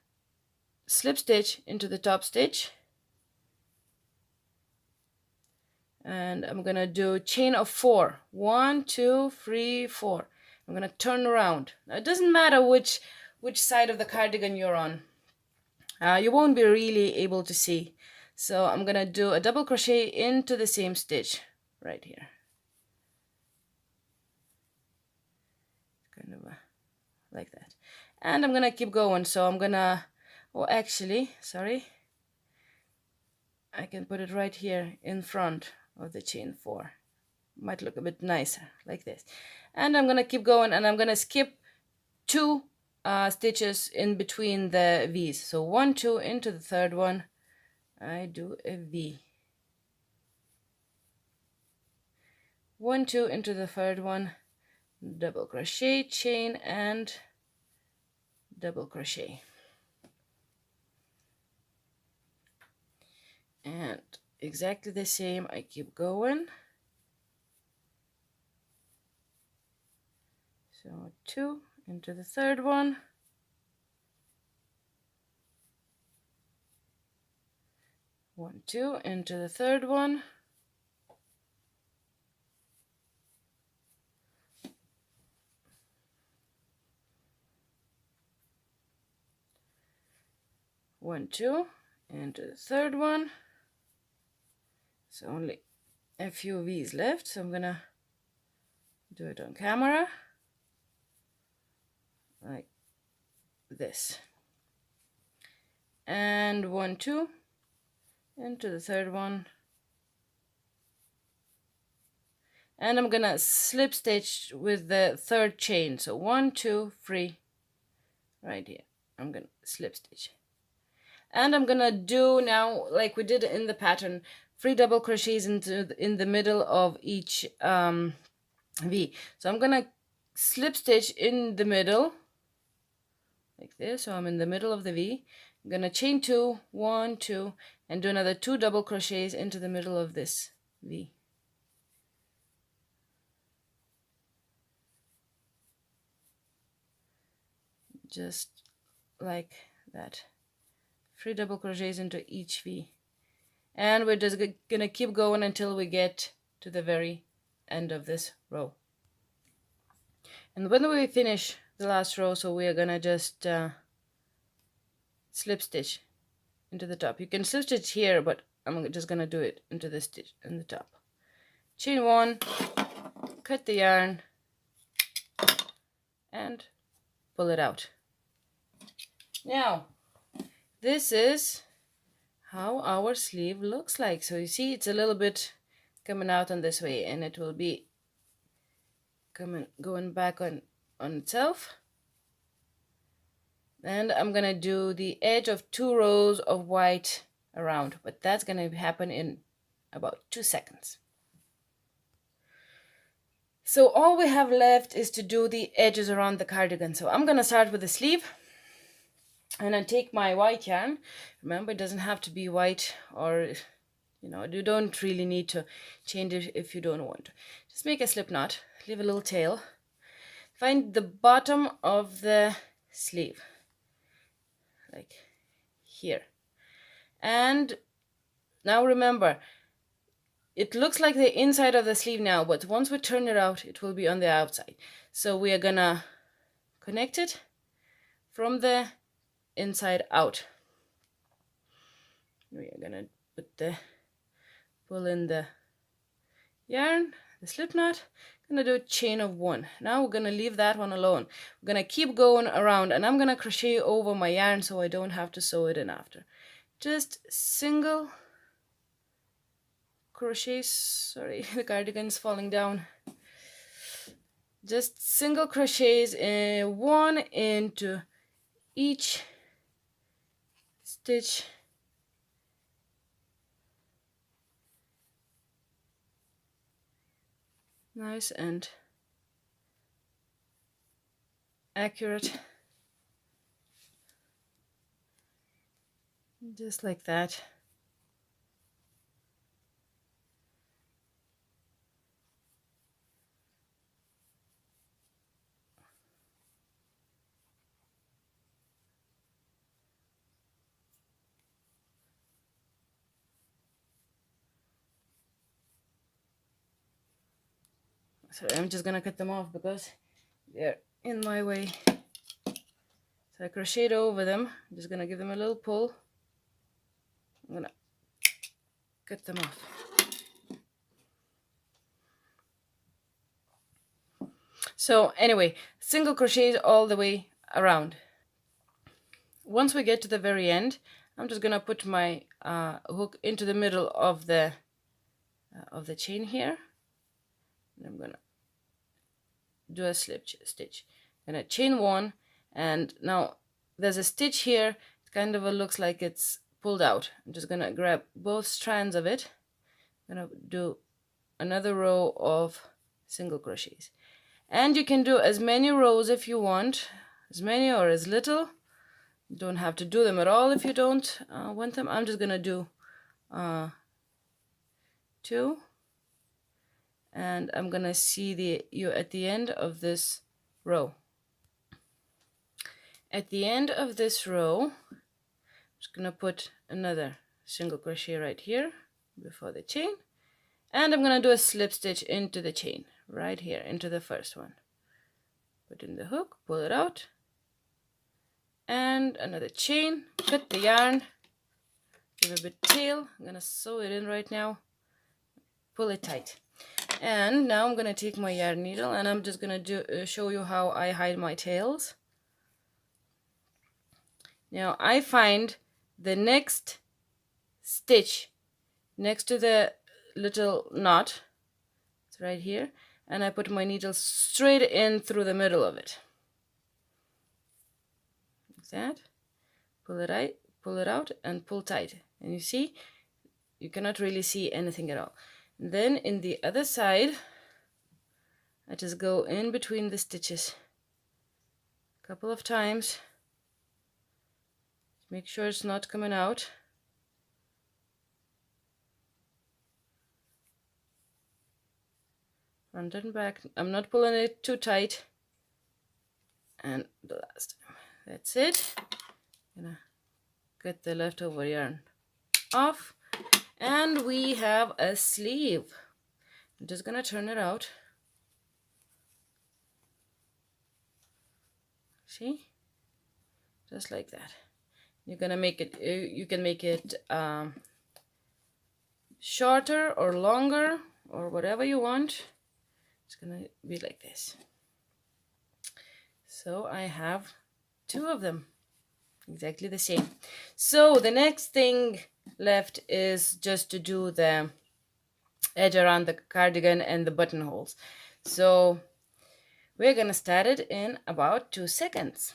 slip stitch into the top stitch, and I'm gonna do chain of 4. 1, 2, 3, 4. I'm gonna turn around. Now it doesn't matter which side of the cardigan you're on. You won't be really able to see. So I'm gonna do a double crochet into the same stitch right here. Kind of like that. And I'm gonna keep going. So I'm gonna, oh actually, sorry, I can put it right here in front of the chain 4. Might look a bit nicer like this. And I'm gonna keep going, and I'm gonna skip 2 stitches in between the V's. So 1, 2 into the third one, I do a V. 1, 2 into the third one, double crochet, chain, and double crochet. And exactly the same, I keep going. So 2 into the third one, 1, 2 into the third one, 1, 2 into the third one. So only a few V's left, so I'm gonna do it on camera like this, and 1, 2 into the third one, and I'm gonna slip stitch with the third chain. So 1, 2, 3 right here. I'm gonna slip stitch, and I'm gonna do now like we did in the pattern, 3 double crochets in the middle of each V. So I'm gonna slip stitch in the middle like this, so I'm in the middle of the V. I'm gonna chain 2, 1, 2, and do another 2 double crochets into the middle of this V. Just like that. 3 double crochets into each V, and we're just gonna keep going until we get to the very end of this row. And when we finish the last row, so we are gonna just slip stitch into the top. You can slip stitch here, but I'm just gonna do it into the stitch in the top. Chain 1, cut the yarn, and pull it out. Now, this is how our sleeve looks like. So you see it's a little bit coming out on this way, and it will be going back on itself. And I'm gonna do the edge of 2 rows of white around, but that's gonna happen in about 2 seconds. So all we have left is to do the edges around the cardigan. So I'm gonna start with the sleeve, and I take my white yarn. Remember, it doesn't have to be white, or you don't really need to change it if you don't want to. Just make a slip knot, leave a little tail, find the bottom of the sleeve like here, and now remember, it looks like the inside of the sleeve now, but once we turn it out, it will be on the outside. So we are gonna connect it from the inside out. We are gonna pull in the yarn, the slip knot, gonna do a chain of 1. Now we're gonna leave that one alone. We're gonna keep going around, and I'm gonna crochet over my yarn so I don't have to sew it in after. Just single crochets, sorry, the cardigan's falling down. Just single crochets, 1 into each stitch. Nice and accurate, just like that. So I'm just gonna cut them off because they're in my way. So I crocheted over them. I'm just gonna give them a little pull. I'm gonna cut them off. So anyway, single crochets all the way around. Once we get to the very end, I'm just gonna put my hook into the middle of the chain here, and I'm gonna do a slip stitch. I'm gonna chain 1, and now there's a stitch here. It kind of looks like it's pulled out. I'm just gonna grab both strands of it. I'm gonna do another row of single crochets, and you can do as many rows if you want, as many or as little. You don't have to do them at all if you don't want them. I'm just gonna do 2, and I'm gonna see you at the end of this row. At the end of this row, I'm just gonna put another single crochet right here before the chain, and I'm gonna do a slip stitch into the chain right here, into the first one. Put in the hook, pull it out, and another chain, cut the yarn, give a bit tail. I'm gonna sew it in right now. pull it tight. And now I'm gonna take my yarn needle and I'm just gonna show you how I hide my tails. Now I find the next stitch next to the little knot. It's right here, and I put my needle straight in through the middle of it. Like that. Pull it out, and pull tight. And you see, you cannot really see anything at all. And then in the other side, I just go in between the stitches a couple of times. Make sure it's not coming out. Front and back. I'm not pulling it too tight. And the last time. That's it. Gonna get the leftover yarn off. And we have a sleeve. I'm just gonna turn it out. See? Just like that. You're gonna make it, you can make it shorter or longer or whatever you want. It's gonna be like this. So I have 2 of them, exactly the same. So the next thing left is just to do the edge around the cardigan and the buttonholes. So we're gonna start it in about 2 seconds.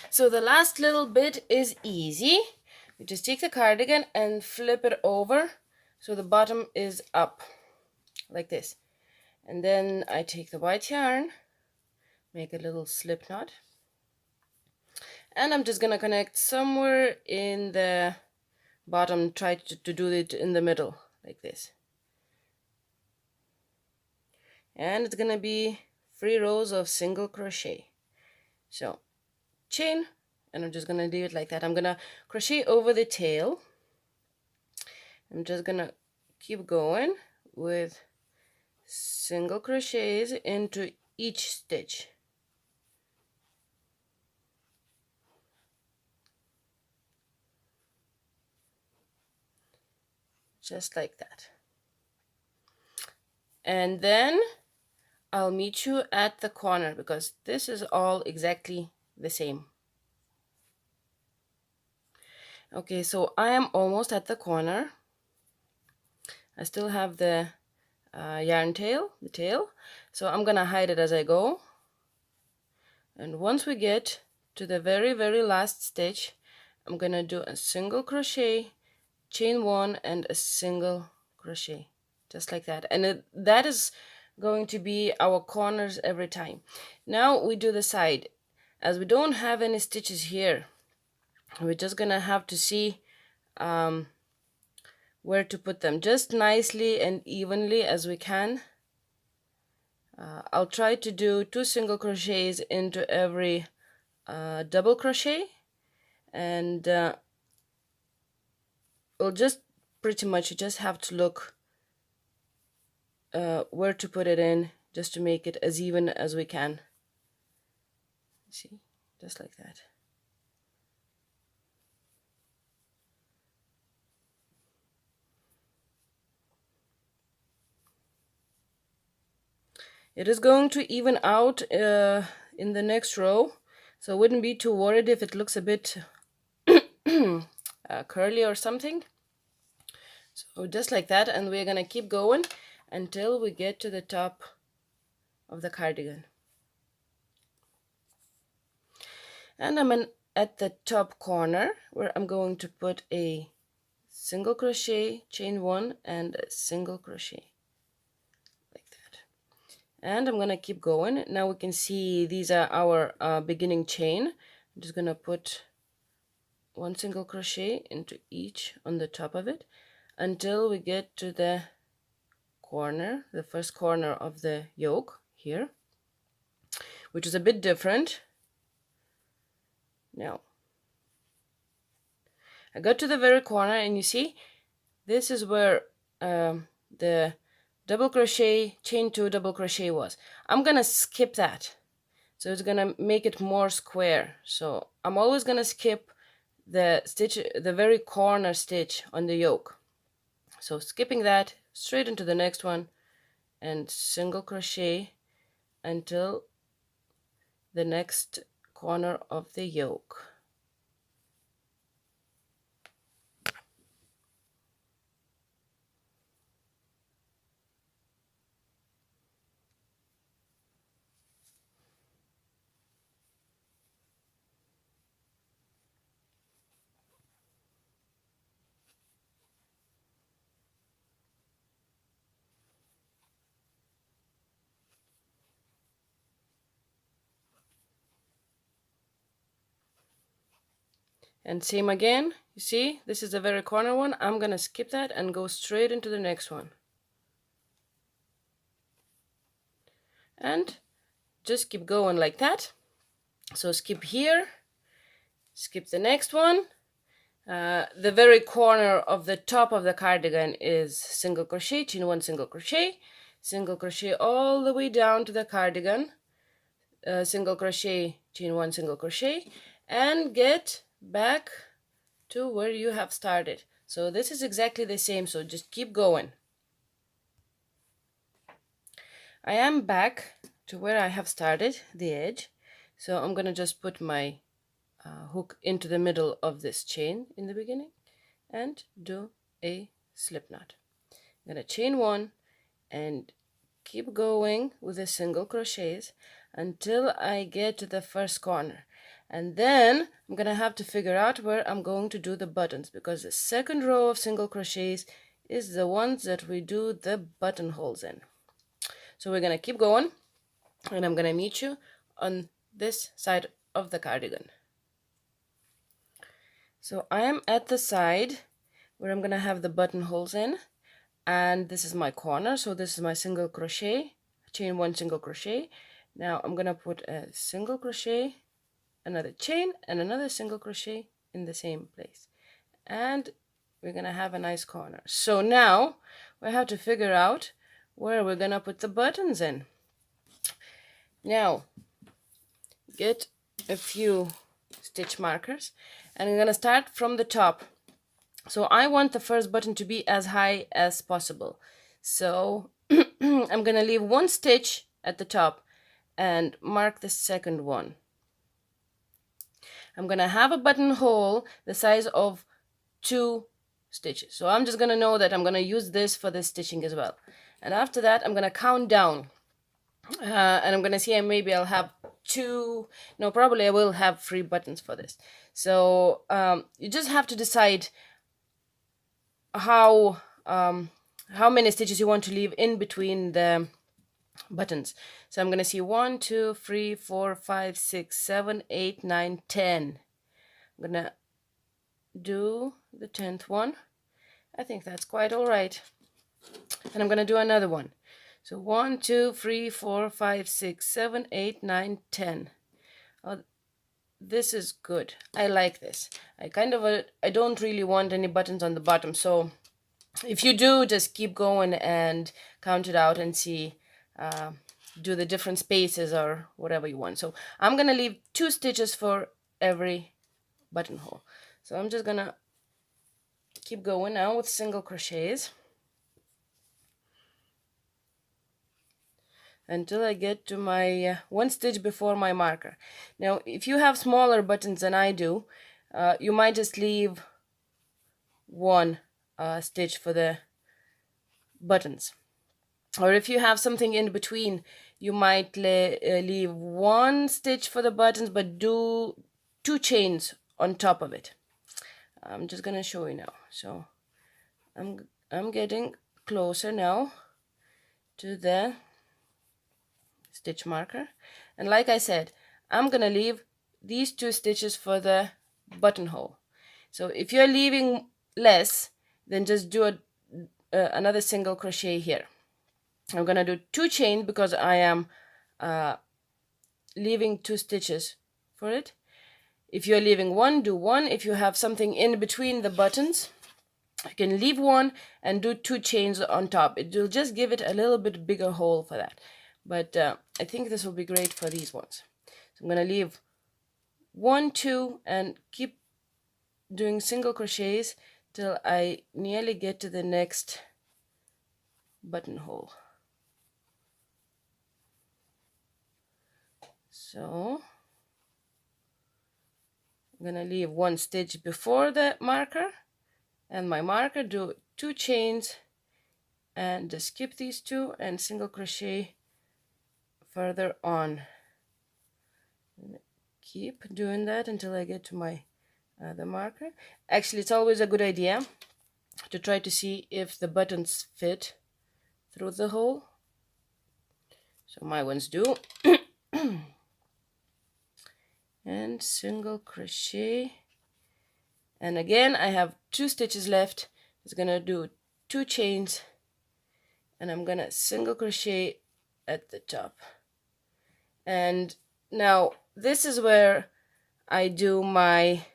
So the last little bit is easy. We just take the cardigan and flip it over so the bottom is up like this. And then I take the white yarn, make a little slip knot, and I'm just gonna connect somewhere in the bottom, try to do it in the middle like this. And it's gonna be 3 rows of single crochet. So chain, and I'm just gonna do it like that. I'm gonna crochet over the tail. I'm just gonna keep going with single crochets into each stitch. Just like that. And then I'll meet you at the corner because this is all exactly the same. Okay, so I am almost at the corner. I still have the yarn tail, the tail, so I'm gonna hide it as I go. And once we get to the very last stitch, I'm gonna do a single crochet, chain 1, and a single crochet, just like that. And that is going to be our corners every time. Now we do the side. As we don't have any stitches here, we're just gonna have to see where to put them, just nicely and evenly as we can. I'll try to do 2 single crochets into every double crochet, and we'll just pretty much just have to look where to put it in, just to make it as even as we can. See, just like that. It is going to even out in the next row, so I wouldn't be too worried if it looks a bit curly or something. So just like that, and we're gonna keep going until we get to the top of the cardigan. And I'm at the top corner where I'm going to put a single crochet, chain 1, and a single crochet. And I'm gonna keep going. Now we can see these are our beginning chain. I'm just gonna put 1 single crochet into each on the top of it until we get to the corner, the first corner of the yoke here, which is a bit different. Now I got to the very corner, and you see this is where the double crochet, chain 2, double crochet was. I'm gonna skip that, so it's gonna make it more square. So I'm always gonna skip the stitch, the very corner stitch on the yoke. So skipping that, straight into the next one and single crochet until the next corner of the yoke. And same again, you see, this is the very corner one. I'm gonna skip that and go straight into the next one. And just keep going like that. So skip here, skip the next one. The very corner of the top of the cardigan is single crochet, chain one, single crochet all the way down to the cardigan, single crochet, chain one, single crochet, and get back to where you have started. So this is exactly the same, so just keep going. I am back to where I have started, the edge. So I'm gonna just put my hook into the middle of this chain in the beginning and do a slip knot. I'm gonna chain one and keep going with the single crochets until I get to the first corner. And then I'm gonna have to figure out where I'm going to do the buttons, because the second row of single crochets is the ones that we do the buttonholes in. So we're gonna keep going, and I'm gonna meet you on this side of the cardigan. So I am at the side where I'm gonna have the buttonholes in, and this is my corner. So this is my single crochet, chain one, single crochet. Now I'm gonna put a single crochet, another chain, and another single crochet in the same place, and we're gonna have a nice corner. So now we have to figure out where we're gonna put the buttons in. Now get a few stitch markers, and I'm gonna start from the top. So I want the first button to be as high as possible. So I'm gonna leave one stitch at the top and mark the second one. I'm gonna have a buttonhole the size of 2 stitches. So I'm just gonna know that I'm gonna use this for the stitching as well. And after that, I'm gonna count down. And I'm gonna see, maybe I'll have 2, no, probably I will have 3 buttons for this. So you just have to decide how many stitches you want to leave in between the buttons. So I'm gonna see 1, 2, 3, 4, 5, 6, 7, 8, 9, 10. I'm gonna do the 10th one. I think that's quite all right. And I'm gonna do another one. So 1, 2, 3, 4, 5, 6, 7, 8, 9, 10. Oh, this is good. I like this. I don't really want any buttons on the bottom. So if you do, just keep going and count it out and see, do the different spaces or whatever you want. So I'm gonna leave 2 stitches for every buttonhole. So I'm just gonna keep going now with single crochets until I get to my 1 stitch before my marker. Now, if you have smaller buttons than I do, you might just leave 1 stitch for the buttons. Or if you have something in between, you might leave 1 stitch for the buttons, but do 2 chains on top of it. I'm just gonna show you now. So I'm getting closer now to the stitch marker, and like I said, I'm gonna leave these 2 stitches for the buttonhole. So if you're leaving less, then just do another single crochet here. I'm gonna do 2 chains because I am leaving 2 stitches for it. If you're leaving 1, do 1. If you have something in between the buttons, you can leave 1 and do 2 chains on top. It will just give it a little bit bigger hole for that. But I think this will be great for these ones. So I'm going to leave 1, 2, and keep doing single crochets till I nearly get to the next buttonhole. So I'm gonna leave one stitch before the marker, and my marker, do 2 chains and just skip these 2 and single crochet further on. Keep doing that until I get to my other marker. Actually, it's always a good idea to try to see if the buttons fit through the hole. So my ones do. And single crochet, and again I have 2 stitches left. It's gonna do 2 chains, and I'm gonna single crochet at the top. And now this is where I do my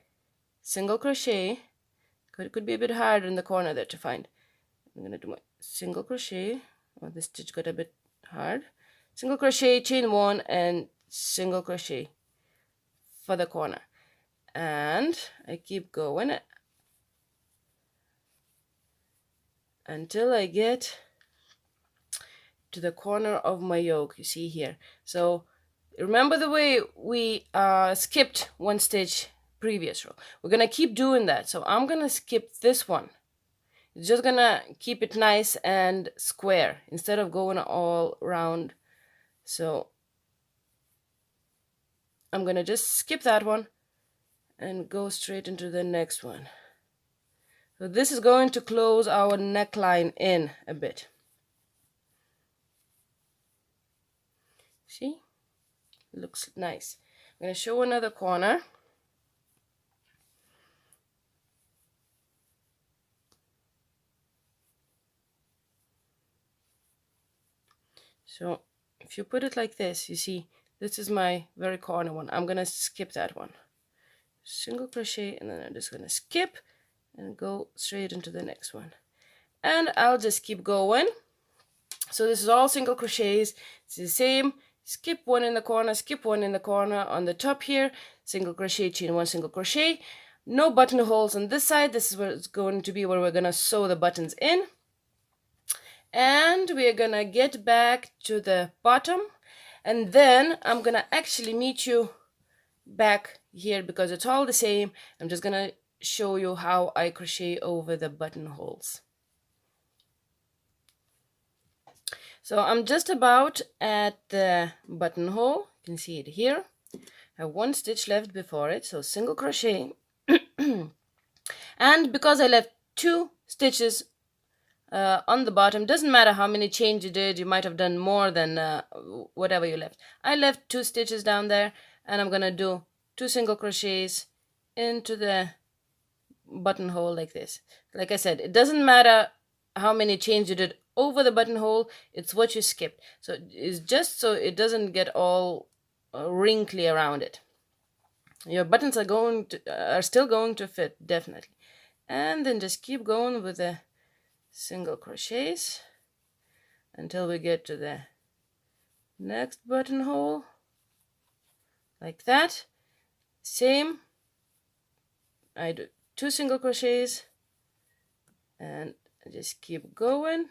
single crochet. It could be a bit hard in the corner there to find. I'm gonna do my single crochet. Oh, this stitch got a bit hard. Single crochet, chain 1, and single crochet for the corner, and I keep going until I get to the corner of my yoke, you see here. So remember the way we skipped 1 stitch previous row. We're gonna keep doing that. So I'm gonna skip this one. It's just gonna keep it nice and square instead of going all around. So I'm gonna just skip that one and go straight into the next one. So this is going to close our neckline in a bit. See? Looks nice. I'm going to show another corner. So if you put it like this, you see, this is my very corner one. I'm going to skip that one. Single crochet, and then I'm just going to skip and go straight into the next one. And I'll just keep going. So this is all single crochets. It's the same. Skip 1 in the corner, skip 1 in the corner on the top here, single crochet, chain 1, single crochet. No buttonholes on this side. This is where it's going to be where we're going to sew the buttons in. And we're going to get back to the bottom, and then I'm going to actually meet you back here because it's all the same. I'm just going to show you how I crochet over the buttonholes. So I'm just about at the buttonhole. You can see it here. I have 1 stitch left before it, so single crochet. And because I left 2 stitches on the bottom, doesn't matter how many chains you did, you might have done more than whatever you left. I left 2 stitches down there, and I'm gonna do 2 single crochets into the buttonhole like this. Like I said, it doesn't matter how many chains you did over the buttonhole, it's what you skipped. So it's just so it doesn't get all wrinkly around it. Your buttons are still going to fit, definitely. And then just keep going with the single crochets until we get to the next buttonhole, like that. Same, I do 2 single crochets and I just keep going.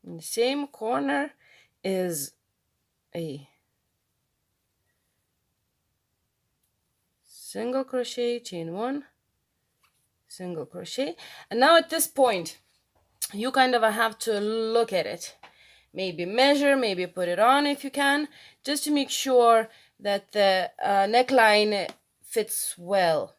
In the same corner is a single crochet, chain 1, single crochet. And now at this point you kind of have to look at it, maybe measure, maybe put it on if you can, just to make sure that the neckline fits well.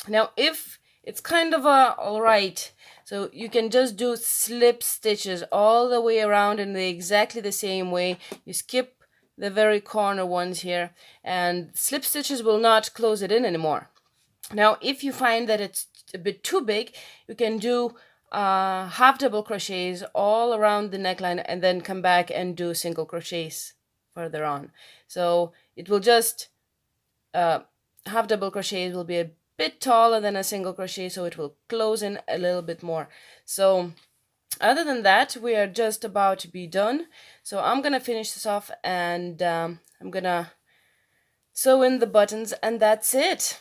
Now if it's kind of all right, so you can just do slip stitches all the way around in exactly the same way. You skip the very corner ones here, and slip stitches will not close it in anymore. Now if you find that it's a bit too big, you can do half double crochets all around the neckline and then come back and do single crochets further on. So it will just half double crochets will be a bit taller than a single crochet, so it will close in a little bit more. So other than that, we are just about to be done. So I'm gonna finish this off, and I'm gonna sew in the buttons, and that's it.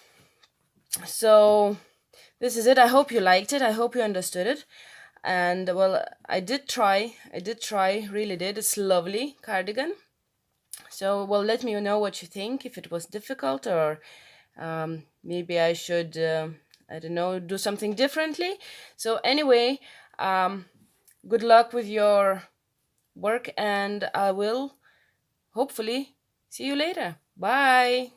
So this is it. I hope you liked it. I hope you understood it. And well, I did try, really did. It's lovely cardigan. So well, let me know what you think, if it was difficult, or maybe I should I don't know, do something differently. So anyway, good luck with your work, and I will hopefully see you later. Bye.